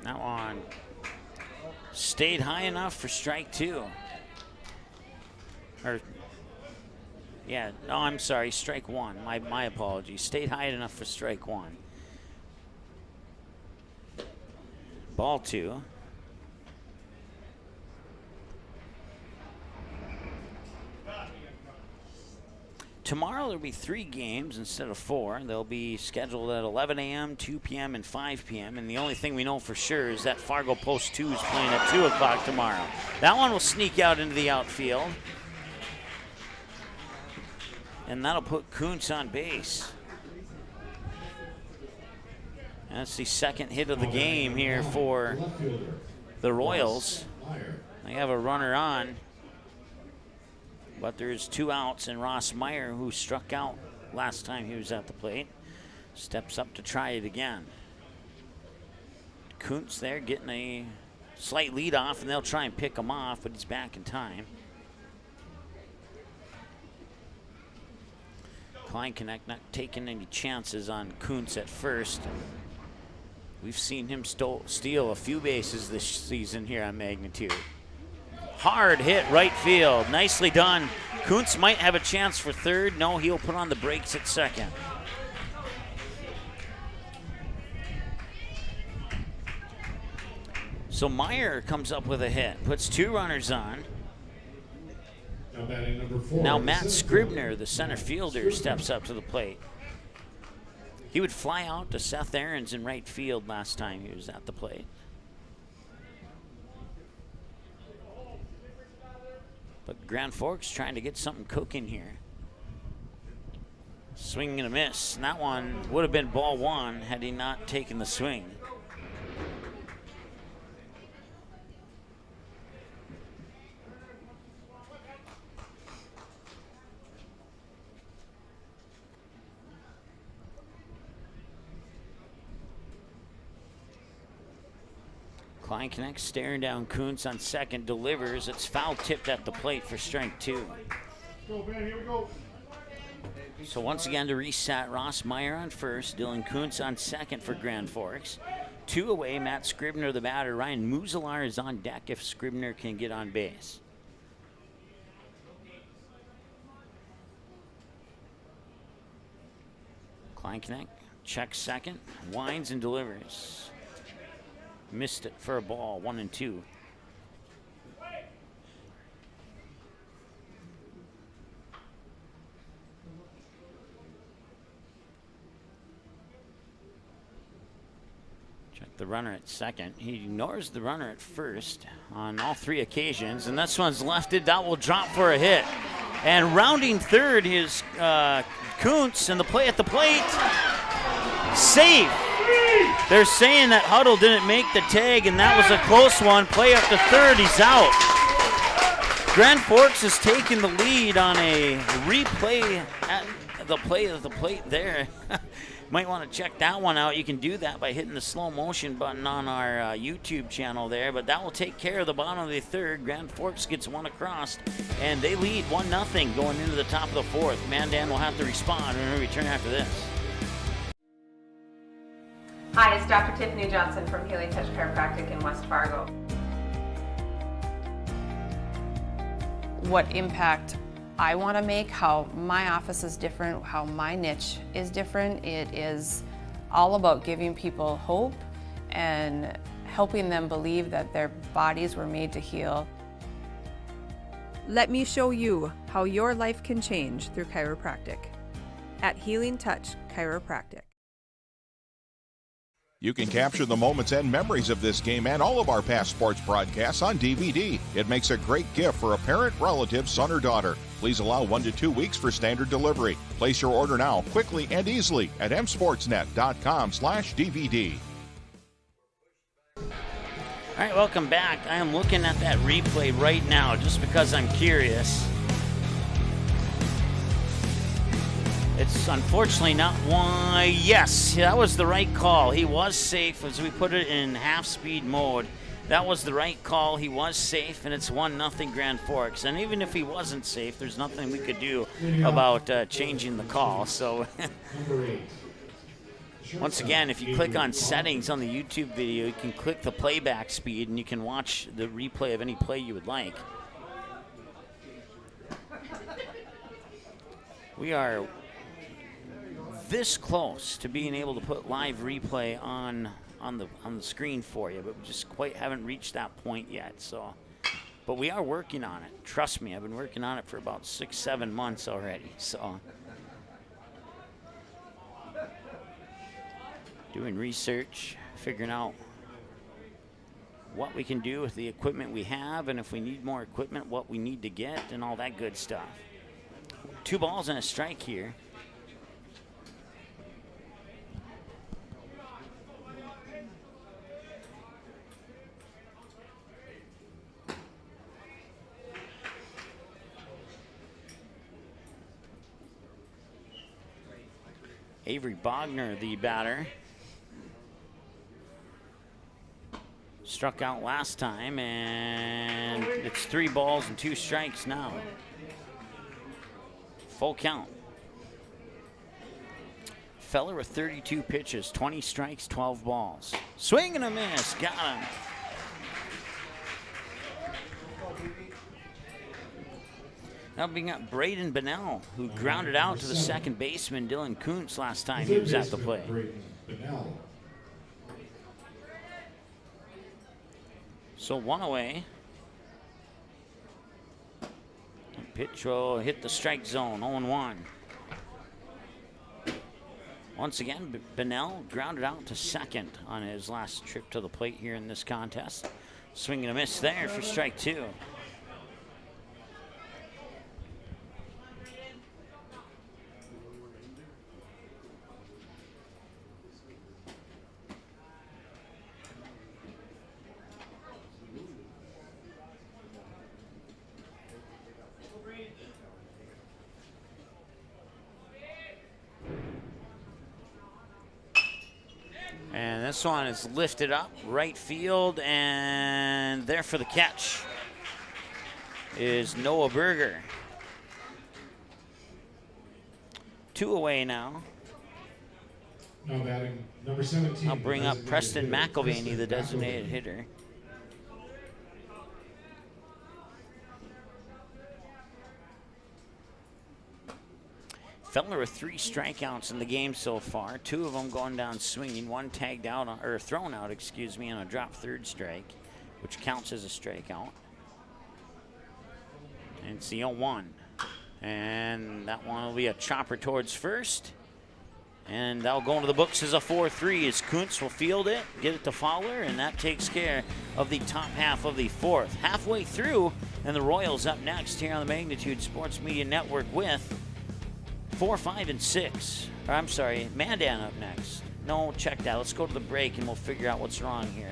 That one stayed high enough for strike 2. Or Yeah, no, I'm sorry, strike one. My apologies. Stayed high enough for strike one. Ball two. Tomorrow there'll be 3 games instead of 4. They'll be scheduled at 11 a.m., 2 p.m., and 5 p.m. And the only thing we know for sure is that Fargo Post 2 is playing at 2 o'clock tomorrow. That one will sneak out into the outfield. And that'll put Kuntz on base. That's the second hit of the game here for the Royals. They have a runner on. But there's 2 outs, and Ross Meyer, who struck out last time he was at the plate, steps up to try it again. Kuntz there getting a slight lead off, and they'll try and pick him off, but he's back in time. Kleinknecht not taking any chances on Kuntz at first. We've seen him steal a few bases this season here on Magnitude. Hard hit right field. Nicely done. Kuntz might have a chance for third. No, he'll put on the brakes at second. So Meyer comes up with a hit. Puts 2 runners on. Now batting number 4. Now Matt Scribner, the center fielder, steps up to the plate. He would fly out to Seth Aarons in right field last time he was at the plate. But Grand Forks trying to get something cooking here. Swing and a miss. And that one would have been ball 1 had he not taken the swing. Kleinknecht staring down Kuntz on second, delivers. It's foul tipped at the plate for strike 2. Go, man, here we go. So once again to reset, Ross Meyer on first, Dylan Kuntz on second for Grand Forks. 2 away, Matt Scribner the batter. Ryan Muselar is on deck if Scribner can get on base. Kleinknecht checks second, winds and delivers. Missed it for a ball, 1-2. Check the runner at second. He ignores the runner at first on all 3 occasions, and this one's lefted. That will drop for a hit. And rounding third is Kuntz, and the play at the plate. Safe. They're saying that Huddle didn't make the tag, and that was a close one. Play up to third, he's out. Grand Forks has taken the lead on a replay at the play of the plate there. Might want to check that one out. You can do that by hitting the slow motion button on our YouTube channel there, but that will take care of the bottom of the third. Grand Forks gets one across, and they lead 1-0 going into the top of the fourth. Mandan will have to respond when we return after this. Hi, it's Dr. Tiffany Johnson from Healing Touch Chiropractic in West Fargo. What impact I want to make, how my office is different, how my niche is different. It is all about giving people hope and helping them believe that their bodies were made to heal. Let me show you how your life can change through chiropractic at Healing Touch Chiropractic. You can capture the moments and memories of this game and all of our past sports broadcasts on DVD. It makes a great gift for a parent, relative, son, or daughter. Please allow 1 to 2 weeks for standard delivery. Place your order now, quickly and easily at msportsnet.com/DVD. All right, welcome back. I am looking at that replay right now just because I'm curious. It's unfortunately not one. Yes, that was the right call. He was safe as we put it in half-speed mode. That was the right call. He was safe, and it's 1-0 Grand Forks. And even if he wasn't safe, there's nothing we could do about changing the call. So once again, if you click on settings on the YouTube video, you can click the playback speed, and you can watch the replay of any play you would like. We are this close to being able to put live replay on the screen for you, but we just quite haven't reached that point yet. So, but we are working on it. Trust me, I've been working on it for about 6-7 months already. So, doing research, figuring out what we can do with the equipment we have, and if we need more equipment, what we need to get, and all that good stuff. 2 balls and a strike here. Avery Bogner, the batter, struck out last time, and it's 3 balls and 2 strikes now. Full count. Feller with 32 pitches, 20 strikes, 12 balls. Swing and a miss, got him. Now being up Braden Bennell, who grounded out to the second baseman Dylan Kuntz last time he was at the plate. So 1 away. Pitch will hit the strike zone, 0-1. Once again, Bennell grounded out to second on his last trip to the plate here in this contest. Swing and a miss there for strike 2. And this one is lifted up, right field, and there for the catch is Noah Berger. 2 away now. Now batting number 17. I'll bring up Preston McElvaney, the designated hitter. Feller with 3 strikeouts in the game so far. 2 of them going down swinging. 1 tagged out, or thrown out, excuse me, on a drop third strike, which counts as a strikeout. And it's the 0-1. And that one will be a chopper towards first. And that'll go into the books as a 4-3 as Kuntz will field it, get it to Fowler, and that takes care of the top half of the 4th. Halfway through, and the Royals up next here on the Magnitude Sports Media Network with 4, 5, and 6. Or, I'm sorry, Mandan up next. No, check that. Let's go to the break and we'll figure out what's wrong here.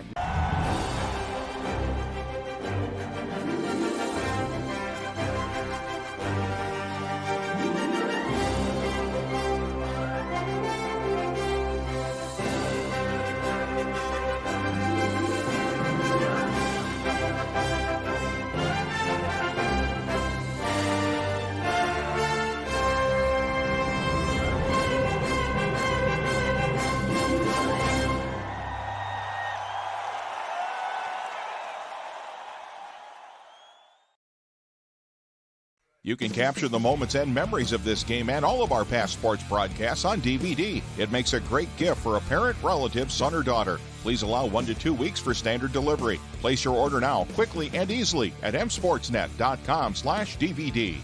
You can capture the moments and memories of this game and all of our past sports broadcasts on DVD. It makes a great gift for a parent, relative, son, or daughter. Please allow 1 to 2 weeks for standard delivery. Place your order now, quickly and easily at msportsnet.com/DVD.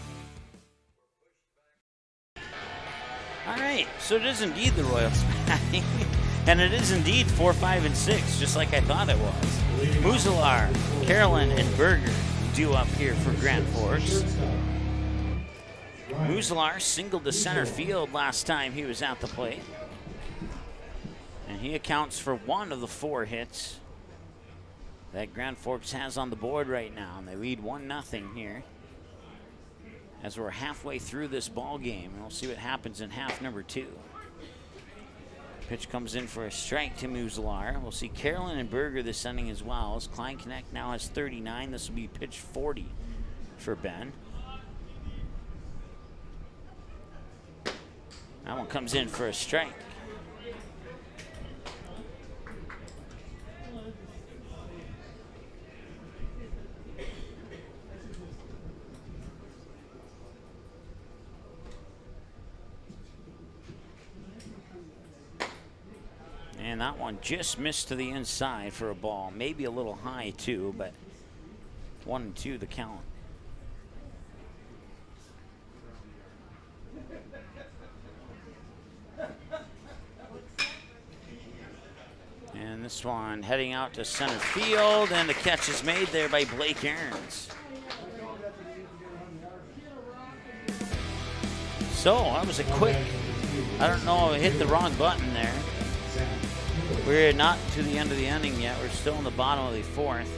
All right, so it is indeed the Royals batting, and it is indeed 4, 5, and 6, just like I thought it was. Muzilar, Carolyn, and Berger due up here for Grand Forks. Muzilar singled to center field last time he was at the plate. And he accounts for 1 of the 4 hits that Grand Forks has on the board right now. And they lead 1-0 here as we're halfway through this ball game. And we'll see what happens in half number 2. Pitch comes in for a strike to Muzilar. We'll see Carolyn and Berger this inning as well, as Klein Connect now has 39. This will be pitch 40 for Ben. That one comes in for a strike. And that one just missed to the inside for a ball. Maybe a little high too, but 1-2 the count. And this one heading out to center field, and the catch is made there by Blake Aarons. So that was a quick, I don't know, I hit the wrong button there. We're not to the end of the inning yet. We're still in the bottom of the fourth.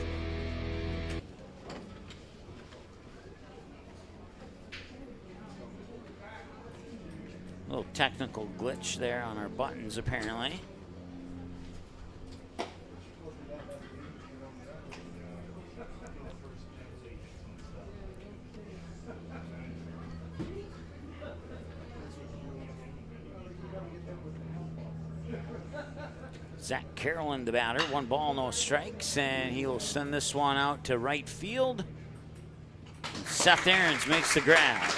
A little technical glitch there on our buttons, apparently. Zach Carolyn, the batter. 1 ball, no strikes, and he will send this one out to right field. And Seth Aarons makes the grab.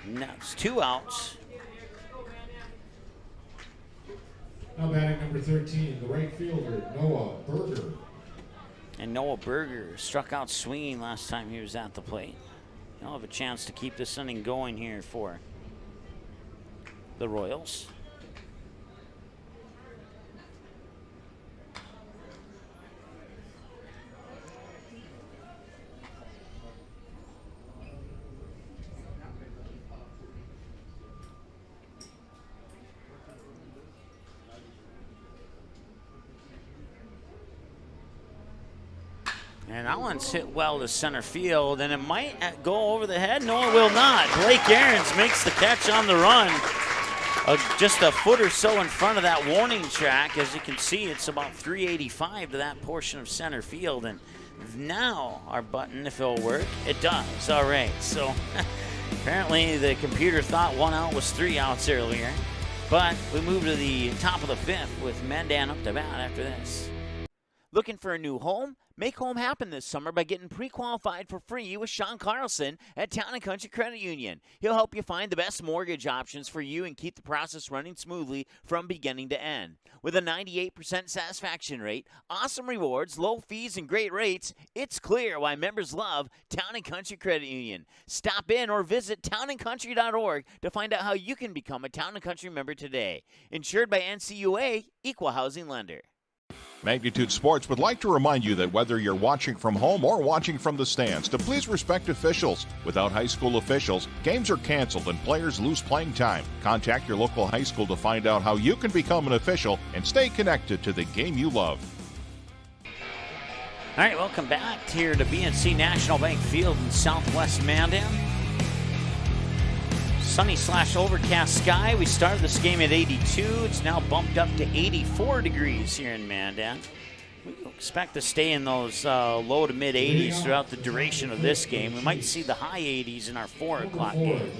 Now it's 2 outs. Now batting number 13, the right fielder, Noah Berger. And Noah Berger struck out swinging last time he was at the plate. He'll have a chance to keep this inning going here for the Royals. And that one's hit well to center field, and it might go over the head. No, it will not. Blake Aarons makes the catch on the run. Just a foot or so in front of that warning track. As you can see, it's about 385 to that portion of center field. And now our button, if it'll work, it does. All right, so apparently the computer thought 1 out was 3 outs earlier. But we move to the top of the 5th with Mandan up to bat after this. Looking for a new home? Make home happen this summer by getting pre-qualified for free with Sean Carlson at Town & Country Credit Union. He'll help you find the best mortgage options for you and keep the process running smoothly from beginning to end. With a 98% satisfaction rate, awesome rewards, low fees, and great rates, it's clear why members love Town & Country Credit Union. Stop in or visit townandcountry.org to find out how you can become a Town & Country member today. Insured by NCUA, Equal Housing Lender. Magnitude Sports would like to remind you that whether you're watching from home or watching from the stands, to please respect officials. Without high school officials, games are canceled and players lose playing time. Contact your local high school to find out how you can become an official and stay connected to the game you love. All right, welcome back here to BNC National Bank Field in Southwest Mandan. Sunny/overcast sky. We started this game at 82. It's now bumped up to 84 degrees here in Mandan. We expect to stay in those low to mid 80s throughout the duration of this game. We might see the high 80s in our 4 o'clock game.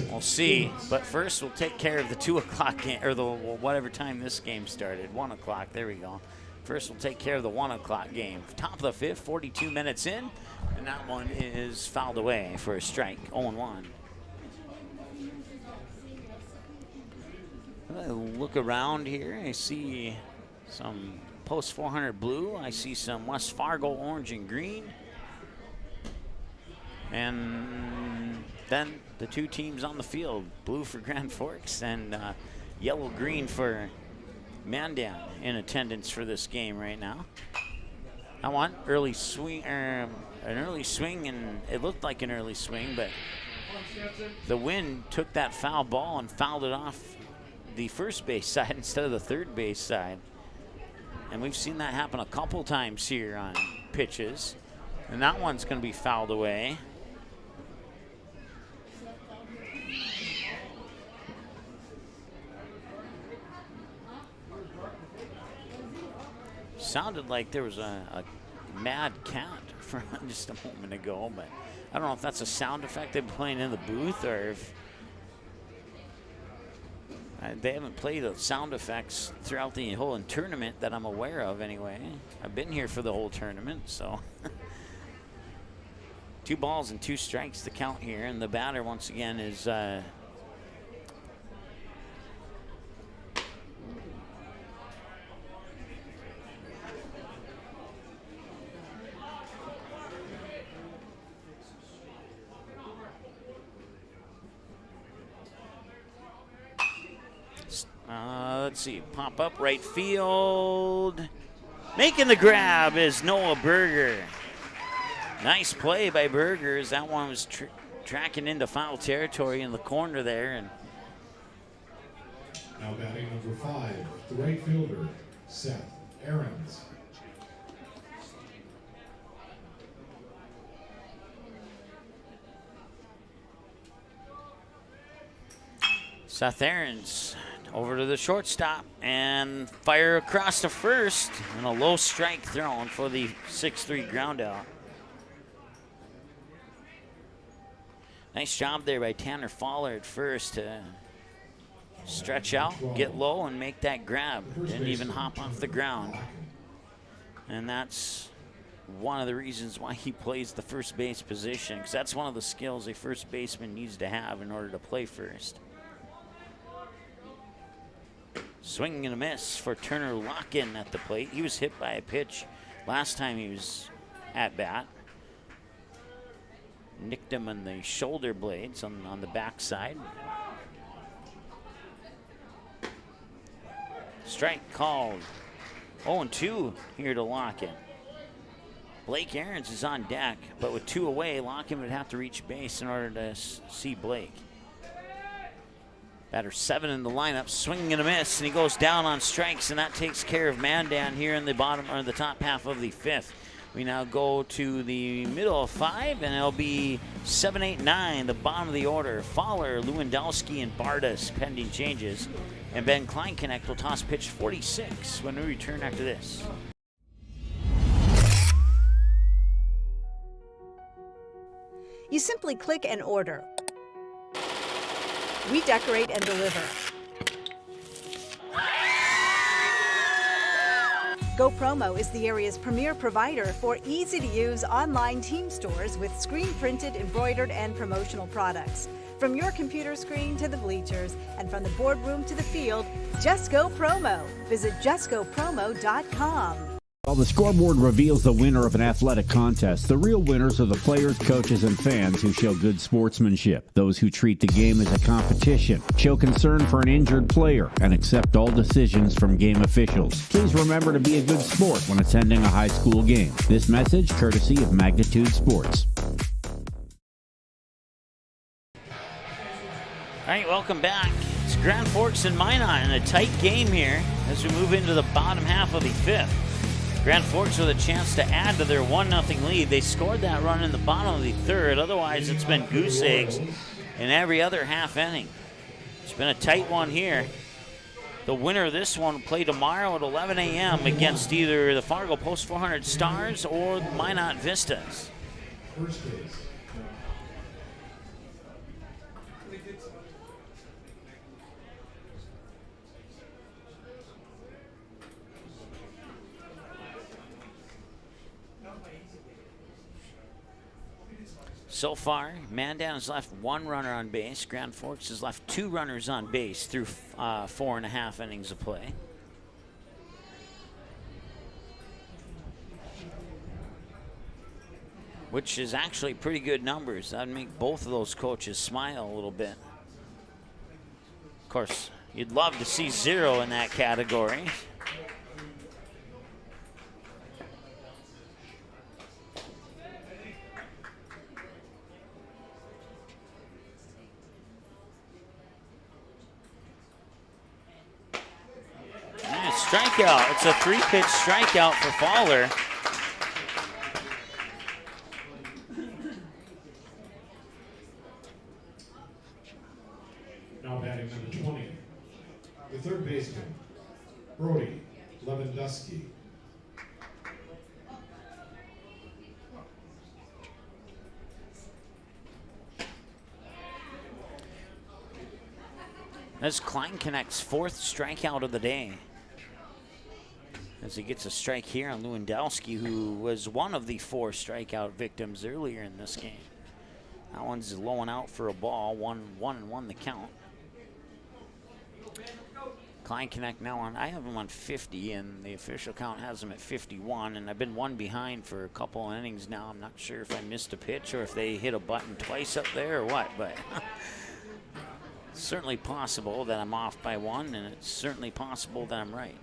We'll see. But first, we'll take care of the 2 o'clock game, or the whatever time this game started. 1 o'clock. There we go. First, we'll take care of the 1 o'clock game. Top of the 5th, 42 minutes in. And that one is fouled away for a strike, 0-1. I look around here, I see some post 400 blue. I see some West Fargo orange and green. And then the 2 teams on the field, blue for Grand Forks and yellow-green for Mandan in attendance for this game right now. I want early swing, an early swing, and it looked like an early swing, but the wind took that foul ball and fouled it off the first base side instead of the third base side. And we've seen that happen a couple times here on pitches. And that one's going to be fouled away. Sounded like there was a mad cat for just a moment ago, but I don't know if that's a sound effect they've been playing in the booth, or if they haven't played the sound effects throughout the whole tournament that I'm aware of anyway. I've been here for the whole tournament, so. 2 balls and 2 strikes to count here, and the batter once again is Let's see, pop up right field. Making the grab is Noah Berger. Nice play by Berger as that one was tracking into foul territory in the corner there. And now batting number 5, the right fielder, Seth Aarons. Seth Aarons over to the shortstop and fire across to first, and a low strike thrown for the 6-3 ground out. Nice job there by Tanner Fowler at first to stretch out, get low, and make that grab. Didn't even hop off the ground. And that's one of the reasons why he plays the first base position, because that's one of the skills a first baseman needs to have in order to play first. Swing and a miss for Turner Lock-in at the plate. He was hit by a pitch last time he was at bat. Nicked him on the shoulder blades on the backside. Strike called. 0-2 here to Lock-in. Blake Aarons is on deck, but with 2 away, Lock-in would have to reach base in order to see Blake. Batter 7 in the lineup, swinging and a miss, and he goes down on strikes, and that takes care of Mandan here in the bottom or the top half of the 5th. We now go to the middle of 5, and it'll be 7, 8, 9, the bottom of the order. Fowler, Lewandowski, and Bardas pending changes, and Ben Kleinknecht will toss pitch 46 when we return after this. You simply click and order. We decorate and deliver. GoPromo is the area's premier provider for easy-to-use online team stores with screen-printed, embroidered, and promotional products. From your computer screen to the bleachers, and from the boardroom to the field, just go promo. Visit justgopromo.com. While the scoreboard reveals the winner of an athletic contest, the real winners are the players, coaches, and fans who show good sportsmanship. Those who treat the game as a competition, show concern for an injured player, and accept all decisions from game officials. Please remember to be a good sport when attending a high school game. This message courtesy of Magnitude Sports. All right, welcome back. It's Grand Forks and Minot in a tight game here as we move into the bottom half of the 5th. Grand Forks with a chance to add to their 1-0 lead. They scored that run in the bottom of the 3rd. Otherwise, it's been goose eggs in every other half inning. It's been a tight one here. The winner of this one will play tomorrow at 11 a.m. against either the Fargo Post 400 Stars or the Minot Vistas. First base. So far, Mandan has left 1 runner on base. Grand Forks has left 2 runners on base through 4.5 innings of play. Which is actually pretty good numbers. That would make both of those coaches smile a little bit. Of course, you'd love to see 0 in that category. Strikeout. It's a 3-pitch strikeout for Fowler. Now batting number 20, the third baseman, Brody Lewandowski. That's Kleinknecht's 4th strikeout of the day, as he gets a strike here on Lewandowski, who was one of the 4 strikeout victims earlier in this game. That one's low and out for a ball, 1-1 the count. Kleinknecht now on, I have him on 50, and the official count has him at 51, and I've been 1 behind for a couple innings now. I'm not sure if I missed a pitch or if they hit a button twice up there or what, but It's certainly possible that I'm off by one, and it's certainly possible that I'm right.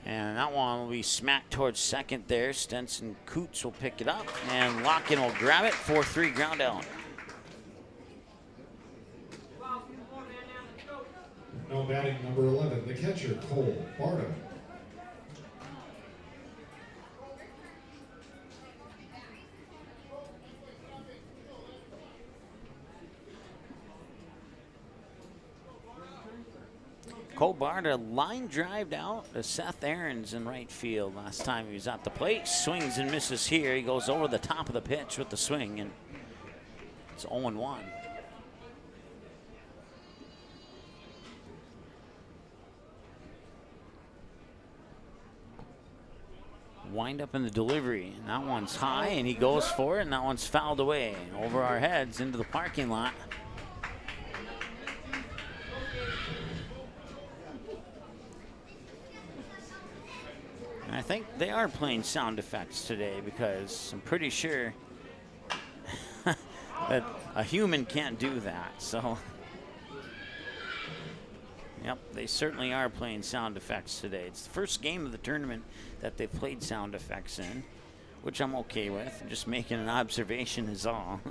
And that one will be smacked towards second there. Stenson Coots will pick it up, and Locken will grab it. 4-3 ground out. Now batting number 11, the catcher, Cole Barta. Cole Barta line drived out to Seth Aarons in right field last time he was at the plate. Swings and misses here. He goes over the top of the pitch with the swing, and it's 0-1. Wind up in the delivery, and that one's high, and he goes for it, and that one's fouled away over our heads into the parking lot. And I think they are playing sound effects today, because I'm pretty sure that a human can't do that. So, yep, they certainly are playing sound effects today. It's the first game of the tournament that they've played sound effects in, which I'm okay with. I'm just making an observation is all.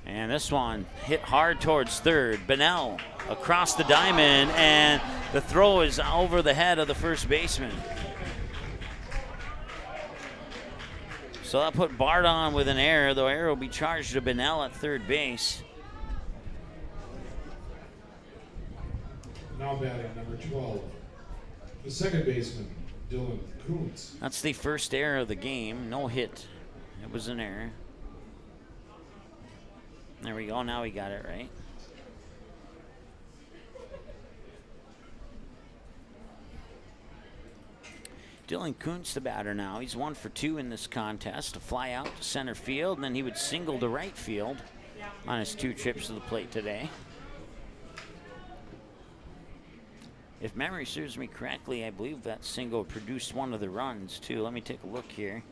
And this one hit hard towards third. Bennell across the diamond, and the throw is over the head of the first baseman. So that put Bart on with an error. The error will be charged to Bennell at third base. Now batting number 12, the second baseman, Dylan Kuntz. That's the first error of the game. No hit. It was an error. There we go. Now we got it right. Dylan Kuntz, the batter now. He's 1 for 2 in this contest. A fly out to center field, and then he would single to right field on his 2 trips to the plate today. If memory serves me correctly, I believe that single produced one of the runs, too. Let me take a look here.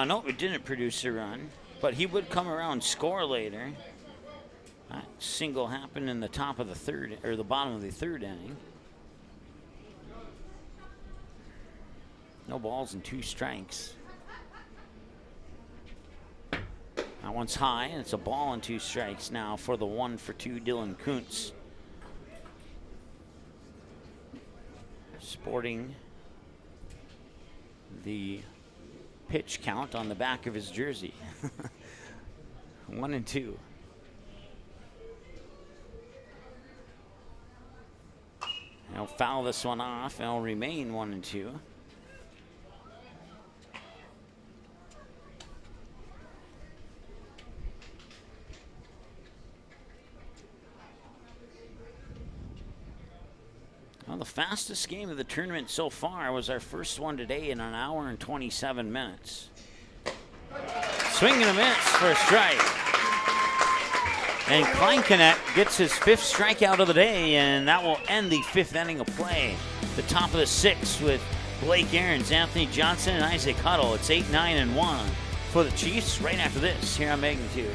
No, it didn't produce a run, but he would come around and score later. That single happened in the top of the third, or the bottom of the third inning. No balls and 2 strikes. That one's high, and it's a ball and 2 strikes now for the 1 for 2 Dylan Kuntz. Sporting the pitch count on the back of his jersey. 1 and 2. He'll foul this one off, and it'll remain 1 and 2. Well, the fastest game of the tournament so far was our first one today in 1 hour and 27 minutes. Swing and a miss for a strike. And Kleinkanet gets his 5th strikeout of the day, and that will end the 5th inning of play. The top of the 6th with Blake Aarons, Anthony Johnson, and Isaac Huddle. It's 8-9-1 for the Chiefs right after this here on Magnitude.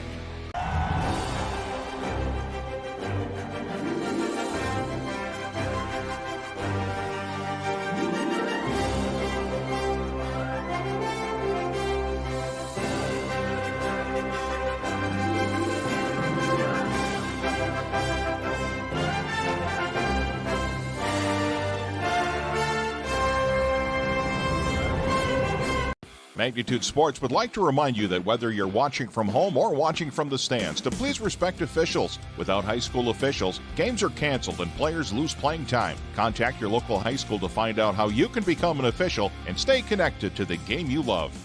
Magnitude Sports would like to remind you that whether you're watching from home or watching from the stands, to please respect officials. Without high school officials, games are canceled and players lose playing time. Contact your local high school to find out how you can become an official and stay connected to the game you love.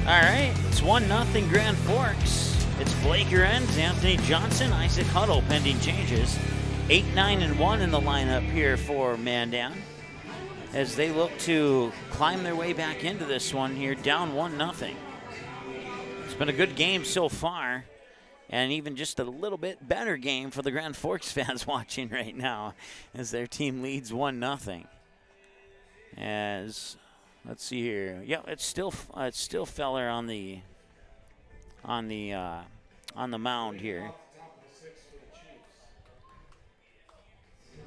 All right, it's 1-0 Grand Forks. It's Blake Ends, Anthony Johnson, Isaac Huddle pending changes. 8-9-1 in the lineup here for Mandan as they look to climb their way back into this one here, down 1-0. It's been a good game so far, and even just a little bit better game for the Grand Forks fans watching right now as their team leads 1-0. As let's see here, yeah, it's still Feller on the mound here.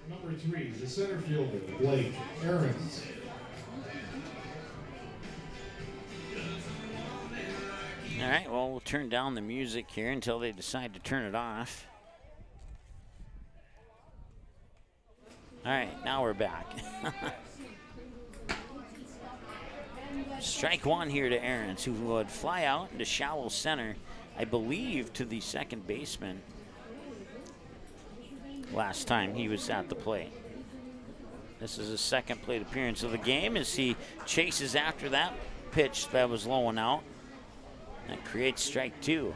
Number 3, the center fielder, Blake Aarons. All right, well, we'll turn down the music here until they decide to turn it off. All right, now we're back. Strike one here to Aarons, who would fly out into shallow center, I believe, to the second baseman last time he was at the plate. This is his second plate appearance of the game as he chases after that pitch that was low and out. That creates strike two.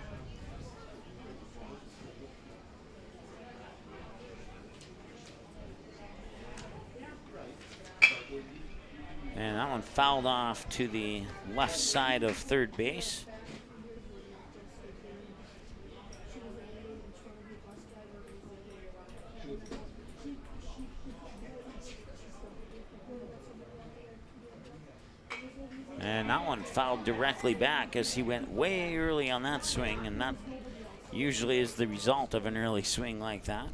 And that one fouled off to the left side of third base. And that one fouled directly back as he went way early on that swing, and that usually is the result of an early swing like that.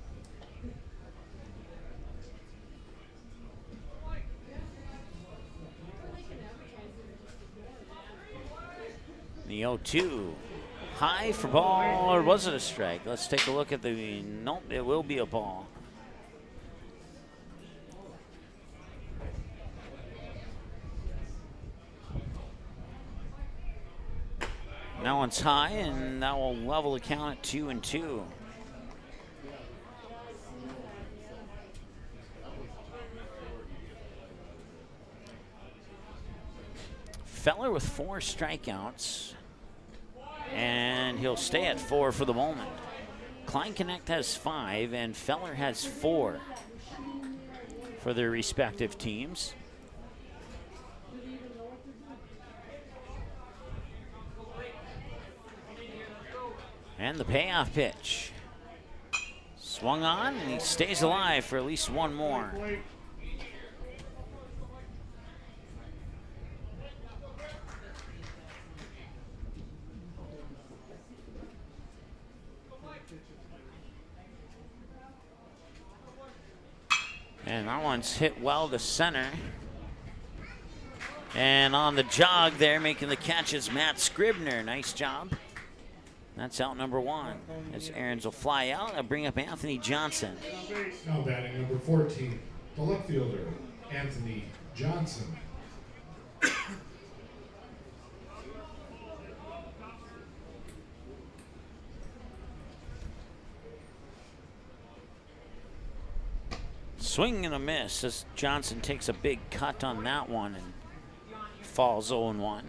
The 0-2. High for ball, or was it a strike? Let's take a look at the, nope, it will be a ball. That one's high, and that will level the count at 2-2. Feller with 4 strikeouts, and he'll stay at 4 for the moment. Klein Connect has 5, and Feller has 4 for their respective teams. And the payoff pitch. Swung on, and he stays alive for at least one more. And that one's hit well to center. And on the jog there, making the catch is Matt Scribner. Nice job. That's out number 1. As Aarons will fly out, I'll bring up Anthony Johnson. Now batting number 14, the left fielder, Anthony Johnson. Swing and a miss as Johnson takes a big cut on that one and falls 0-1.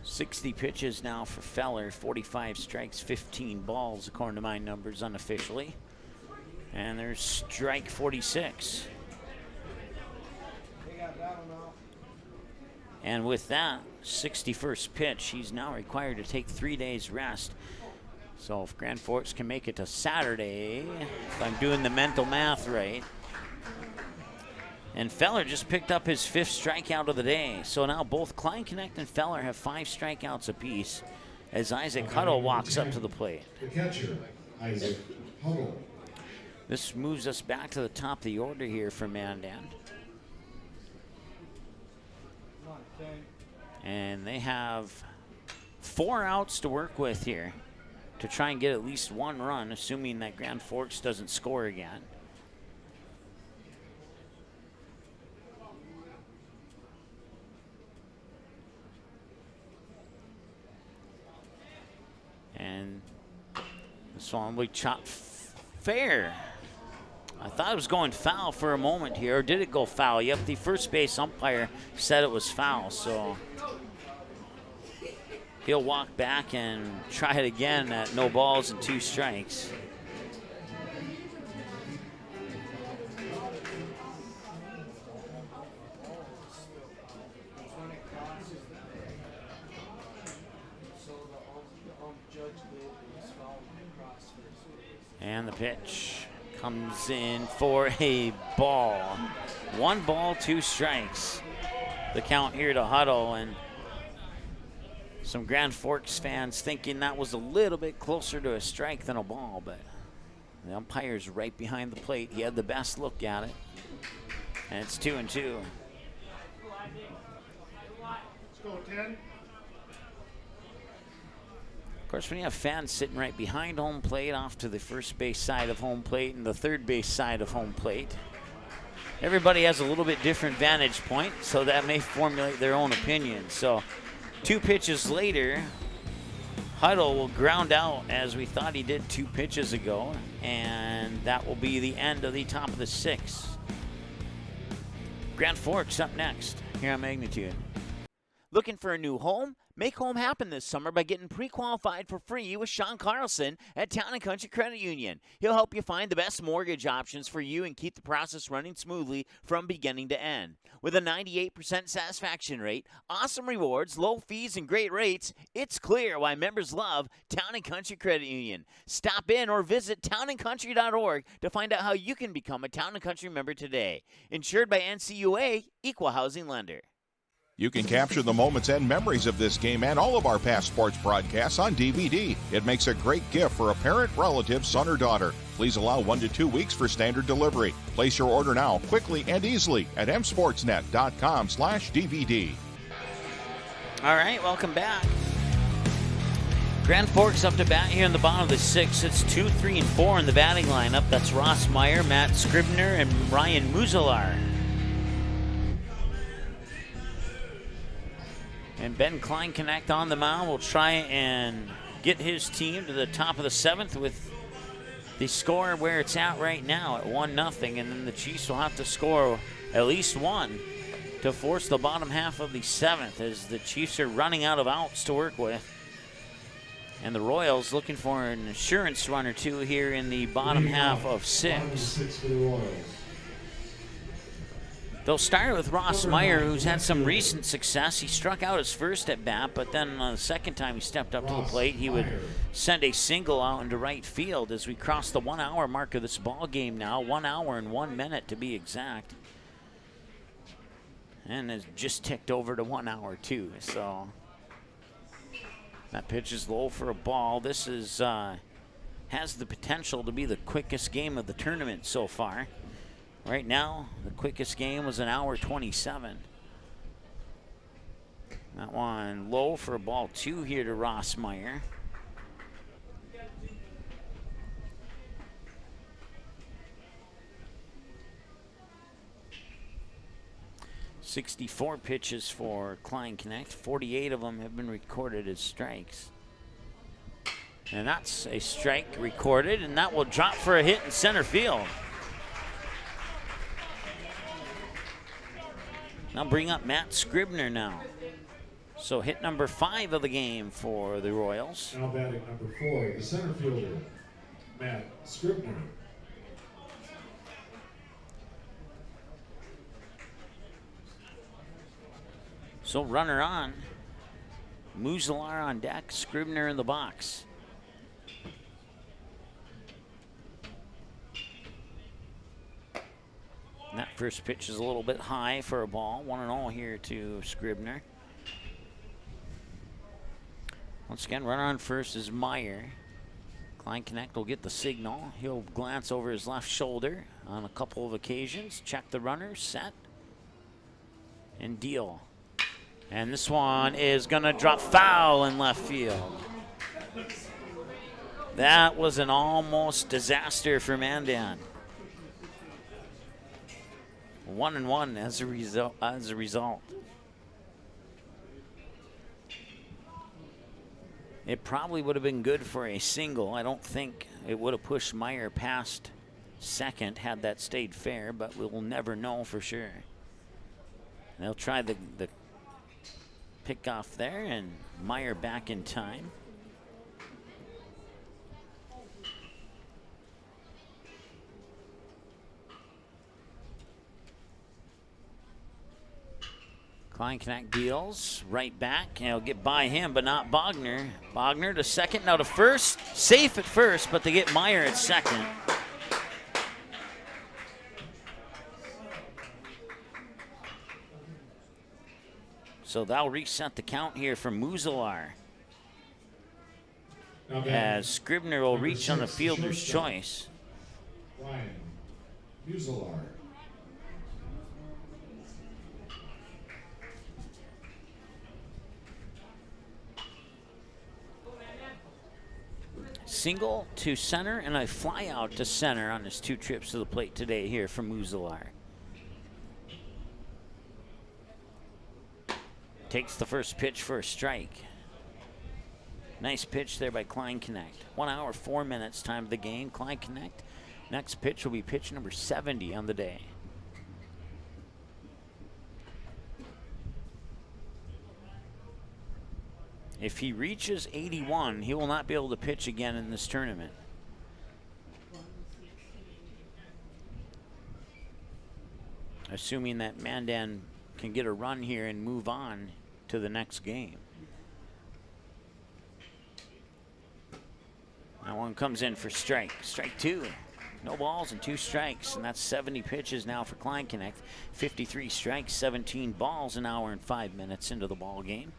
60 pitches now for Feller, 45 strikes, 15 balls, according to my numbers unofficially. And there's strike 46. And with that 61st pitch, he's now required to take 3 days rest. So if Grand Forks can make it to Saturday, if I'm doing the mental math right. And Feller just picked up his 5th strikeout of the day. So now both Klein Connect and Feller have 5 strikeouts apiece as Isaac Huddle walks up to the plate. The catcher, Isaac Huddle. This moves us back to the top of the order here for Mandan. And they have 4 outs to work with here to try and get at least 1 run, assuming that Grand Forks doesn't score again. And this one will be chopped fair. I thought it was going foul for a moment here. Or did it go foul? Yep, the first base umpire said it was foul, so he'll walk back and try it again at no balls and 2 strikes. And the pitch comes in for a ball. 1 ball, 2 strikes. The count here to Huddle, and some Grand Forks fans thinking that was a little bit closer to a strike than a ball, but the umpire's right behind the plate. He had the best look at it, and it's 2-2. Let's go, 10. Of course, when you have fans sitting right behind home plate, off to the first base side of home plate and the third base side of home plate, everybody has a little bit different vantage point, so that may formulate their own opinion. So 2 pitches later, Huddle will ground out as we thought he did 2 pitches ago, and that will be the end of the top of the 6th. Grand Forks up next here on Magnitude. Looking for a new home? Make home happen this summer by getting pre-qualified for free with Sean Carlson at Town & Country Credit Union. He'll help you find the best mortgage options for you and keep the process running smoothly from beginning to end. With a 98% satisfaction rate, awesome rewards, low fees, and great rates, it's clear why members love Town & Country Credit Union. Stop in or visit townandcountry.org to find out how you can become a Town & Country member today. Insured by NCUA, Equal Housing Lender. You can capture the moments and memories of this game and all of our past sports broadcasts on DVD. It makes a great gift for a parent, relative, son, or daughter. Please allow 1 to 2 weeks for standard delivery. Place your order now, quickly and easily at msportsnet.com/DVD. All right, welcome back. Grand Forks up to bat here in the bottom of the 6th. It's 2, 3, and 4 in the batting lineup. That's Ross Meyer, Matt Scribner, and Ryan Muzalar. And Ben Kleinknecht on the mound will try and get his team to the top of the 7th with the score where it's at right now at 1-0. And then the Chiefs will have to score at least 1 to force the bottom half of the 7th, as the Chiefs are running out of outs to work with. And the Royals looking for an insurance run or 2 here in the bottom half of 6. For the Royals. They'll start with Ross Meyer, who's had some recent success. He struck out his first at bat, but then the second time he stepped up to the plate, he would send a single out into right field as we cross the 1 hour mark of this ball game now. 1 hour and 1 minute to be exact. And it's just ticked over to 1 hour too. So that pitch is low for a ball. This is has the potential to be the quickest game of the tournament so far. Right now, the quickest game was 1 hour 27. That one low for a ball 2 here to Ross Meyer. .64 pitches for Kleinknecht. 48 of them have been recorded as strikes. And that's a strike recorded, and that will drop for a hit in center field. Now bring up Matt Scribner now. So hit number 5 of the game for the Royals. Now batting number 4, the center fielder, Matt Scribner. So runner on. Muzalar on deck, Scribner in the box. And that first pitch is a little bit high for a ball. 1-0 here to Scribner. Once again, runner on first is Meyer. Kleinknecht will get the signal. He'll glance over his left shoulder on a couple of occasions. Check the runner, set, and deal. And this one is going to drop foul in left field. That was an almost disaster for Mandan. 1-1 as a result. It probably would have been good for a single. I don't think it would have pushed Meyer past second had that stayed fair, but we'll never know for sure. They'll try the pick off there, and Meyer back in time. Kleinknecht deals right back, and he'll get by him, but not Bogner. Bogner to second, now to first. Safe at first, but they get Meyer at second. So that'll reset the count here for Muzalar. As Scribner will reach on the fielder's choice. Ryan Muzalar. Single to center and a fly out to center on his 2 trips to the plate today here for Muzalar. Takes the first pitch for a strike. Nice pitch there by Kleinknecht. 1 hour, 4 minutes time of the game. Kleinknecht. Next pitch will be pitch number 70 on the day. If he reaches 81, he will not be able to pitch again in this tournament. Assuming that Mandan can get a run here and move on to the next game. That one comes in for strike. Strike 2. No balls and 2 strikes, and that's 70 pitches now for Kleinknecht. 53 strikes, 17 balls, an hour and 5 minutes into the ball game.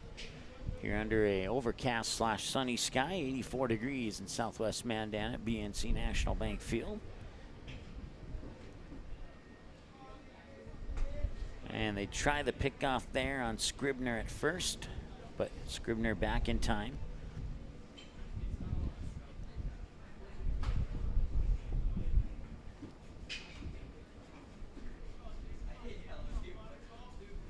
Here under a overcast / sunny sky, 84 degrees in southwest Mandan at BNC National Bank Field. And they try the pickoff there on Scribner at first, but Scribner back in time.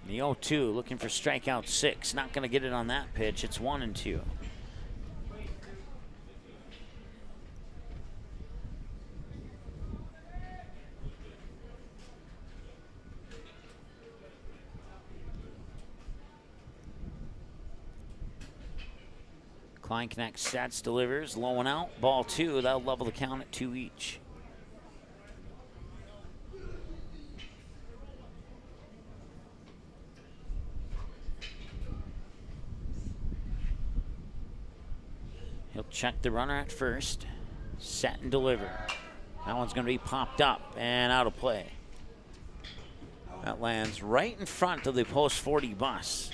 The 0-2 looking for strikeout 6. Not going to get it on that pitch. It's 1-2. Kleinknecht sets, delivers, low and out. Ball 2. That'll level the count at 2 each. He'll check the runner at first, set and deliver. That one's going to be popped up and out of play. That lands right in front of the post 40 bus.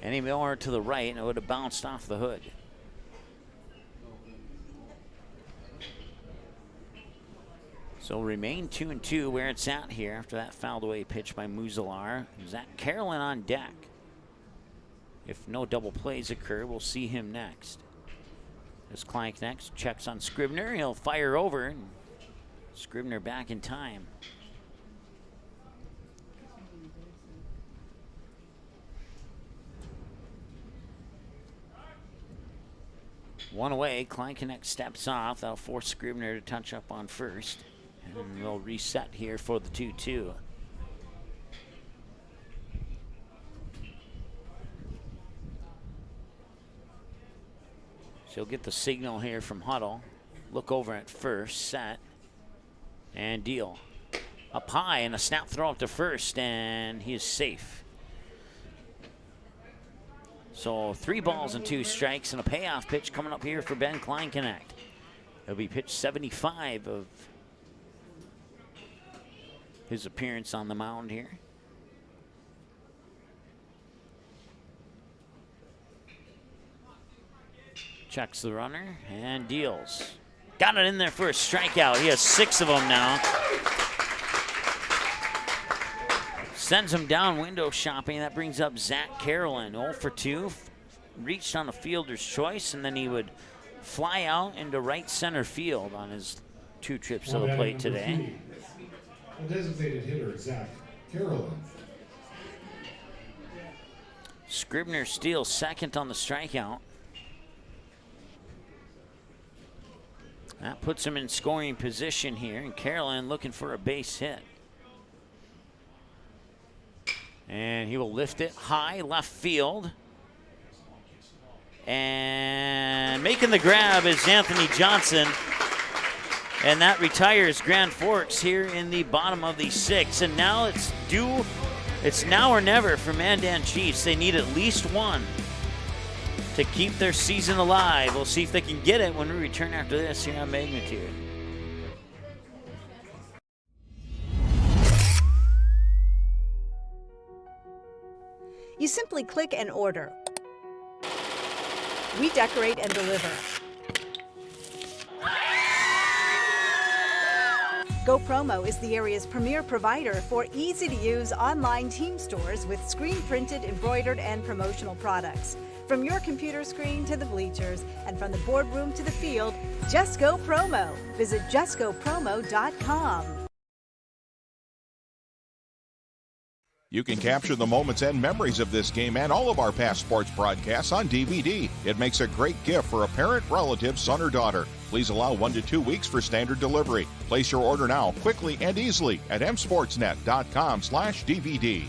Any more to the right, and it would have bounced off the hood. So remain 2-2 where it's at here after that fouled away pitch by Muzalar. Zach Carolyn on deck. If no double plays occur, we'll see him next. As Kleinknecht checks on Scribner, he'll fire over, and Scribner back in time. One away, Kleinknecht steps off. That'll force Scribner to touch up on first. And we'll reset here for the 2-2. She'll get the signal here from Huddle. Look over at first, set, and deal. Up high and a snap throw up to first, and he is safe. So 3 balls and 2 strikes and a payoff pitch coming up here for Ben Kleinknecht. It'll be pitch 75 of his appearance on the mound here. Checks the runner and deals. Got it in there for a strikeout. He has 6 of them now. Sends him down window shopping. That brings up Zach Carolyn. 0 for 2. Reached on a fielder's choice, and then he would fly out into right center field on his 2 trips to the plate today. A designated hitter, Zach Carolyn. Scribner steals second on the strikeout. That puts him in scoring position here, and Carolyn looking for a base hit. And he will lift it high left field. And making the grab is Anthony Johnson. And that retires Grand Forks here in the bottom of the 6th. And now it's now or never for Mandan Chiefs. They need at least one to keep their season alive. We'll see if they can get it when we return after this here on Magnitude. You simply click and order. We decorate and deliver. GoPromo is the area's premier provider for easy-to-use online team stores with screen-printed, embroidered, and promotional products. From your computer screen to the bleachers, and from the boardroom to the field, just go promo. Visit justgopromo.com. You can capture the moments and memories of this game and all of our past sports broadcasts on DVD. It makes a great gift for a parent, relative, son, or daughter. Please allow 1 to 2 weeks for standard delivery. Place your order now, quickly and easily at msportsnet.com/DVD.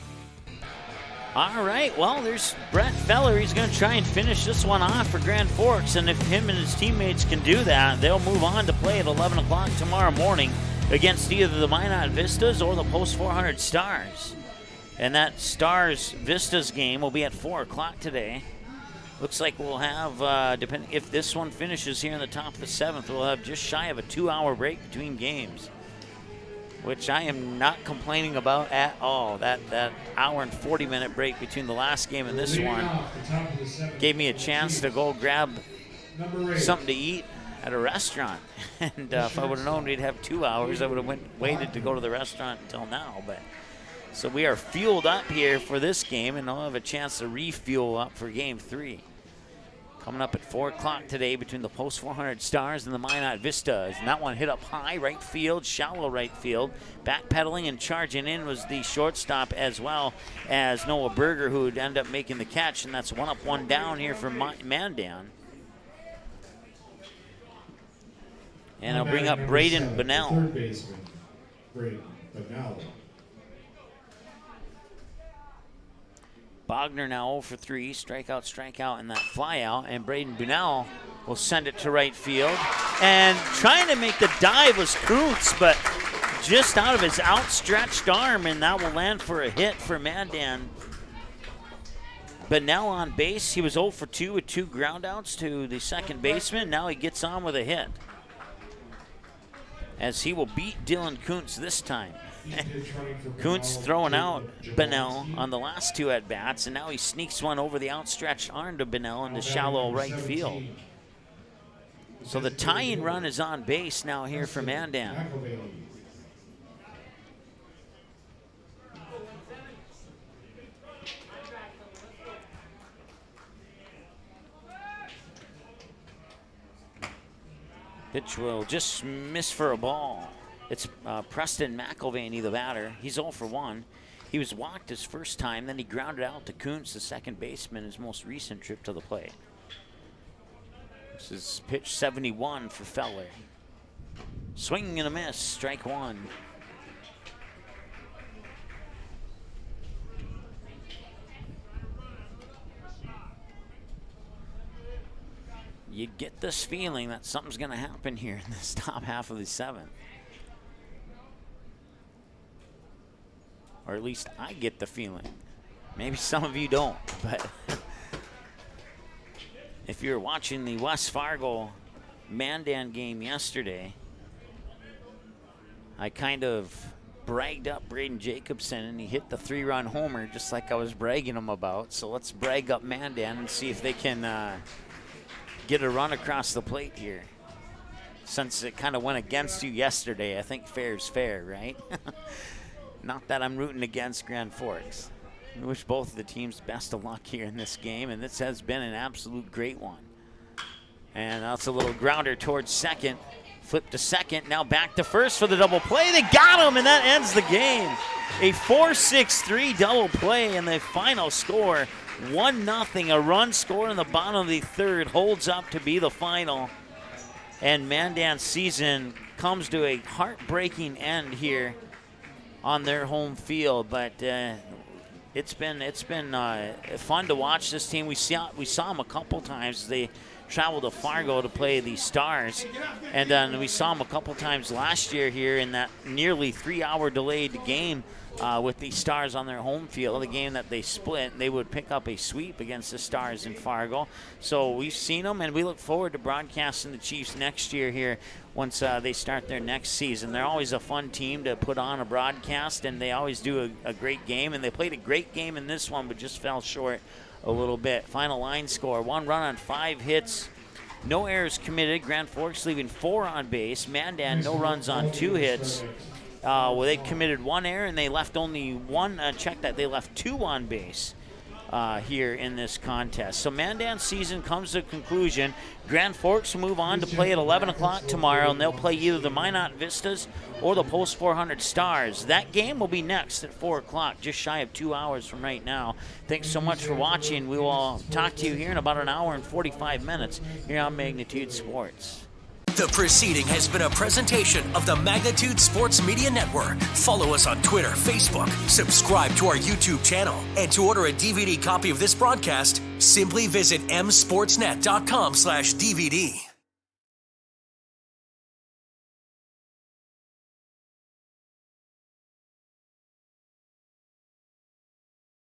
All right, well, there's Brett Feller. He's going to try and finish this one off for Grand Forks, and if him and his teammates can do that, they'll move on to play at 11 o'clock tomorrow morning against either the Minot Vistas or the Post 400 Stars. And that Stars Vistas game will be at 4 o'clock today. Looks like we'll have, depending if this one finishes here in the top of the 7th, we'll have just shy of a 2-hour break between games, which I am not complaining about at all. That hour and 40-minute break between the last game and this one gave me a chance to go grab something to eat at a restaurant. And if I would have known we'd have 2 hours, I would have waited to go to the restaurant until now. But so we are fueled up here for this game, and I'll have a chance to refuel up for Game 3. Coming up at 4 o'clock today between the Post 400 Stars and the Minot Vistas. And that one hit up high right field, shallow right field. Backpedaling and charging in was the shortstop, as well as Noah Berger, who would end up making the catch. And that's 1 up, 1 down here for Mandan. And I'll bring up Braden Bunnell. Third baseman, Braden Bunnell. Bogner now 0 for 3, strikeout, and that flyout, and Braden Bunnell will send it to right field. And trying to make the dive was Kuntz, but just out of his outstretched arm, and that will land for a hit for Mandan. Bunnell on base. He was 0 for 2 with 2 groundouts to the second baseman. Now he gets on with a hit, as he will beat Dylan Kuntz this time. Kuntz throwing out Bunnell on the last 2 at-bats, and now he sneaks one over the outstretched arm to Bunnell into shallow right field. So the tying run is on base now here for Mandan. Pitch will just miss for a ball. It's Preston McIlvaney, the batter. He's 0 for 1. He was walked his first time, then he grounded out to Kuntz, the second baseman, his most recent trip to the plate. This is pitch 71 for Feller. Swing and a miss, strike 1. You get this feeling that something's going to happen here in this top half of the 7th. Or at least I get the feeling. Maybe some of you don't, but if you were watching the West Fargo Mandan game yesterday, I kind of bragged up Braden Jacobson, and he hit the 3-run homer just like I was bragging him about. So let's brag up Mandan and see if they can get a run across the plate here. Since it kind of went against you yesterday, I think fair is fair, right? Not that I'm rooting against Grand Forks. We wish both of the teams best of luck here in this game, and this has been an absolute great one. And that's a little grounder towards second. Flip to second, now back to first for the double play. They got him, and that ends the game. A 4-6-3 double play, and the final score, 1-0. A run scored in the bottom of the 3rd holds up to be the final. And Mandan's season comes to a heartbreaking end here on their home field, but it's been fun to watch this team. We saw them a couple times. They traveled to Fargo to play the Stars, and then we saw them a couple times last year here in that nearly 3-hour delayed game with the Stars on their home field, the game that they split. They would pick up a sweep against the Stars in Fargo. So we've seen them, and we look forward to broadcasting the Chiefs next year here once they start their next season. They're always a fun team to put on a broadcast, and they always do a great game. And they played a great game in this one, but just fell short a little bit. Final line score, 1 run on 5 hits. No errors committed. Grand Forks leaving 4 on base. Mandan, no runs on 2 hits. They committed 1 error, and they left only 1 check that they left 2 on base here in this contest. So Mandan's season comes to a conclusion. Grand Forks will move on to play at 11 o'clock tomorrow, and they'll play either the Minot Vistas or the Post 400 Stars. That game will be next at 4 o'clock, just shy of 2 hours from right now. Thanks so much for watching. We will talk to you here in about an hour and 45 minutes here on Magnitude Sports. The proceeding has been a presentation of the Magnitude Sports Media Network. Follow us on Twitter, Facebook, subscribe to our YouTube channel, and to order a DVD copy of this broadcast, simply visit msportsnet.com/DVD.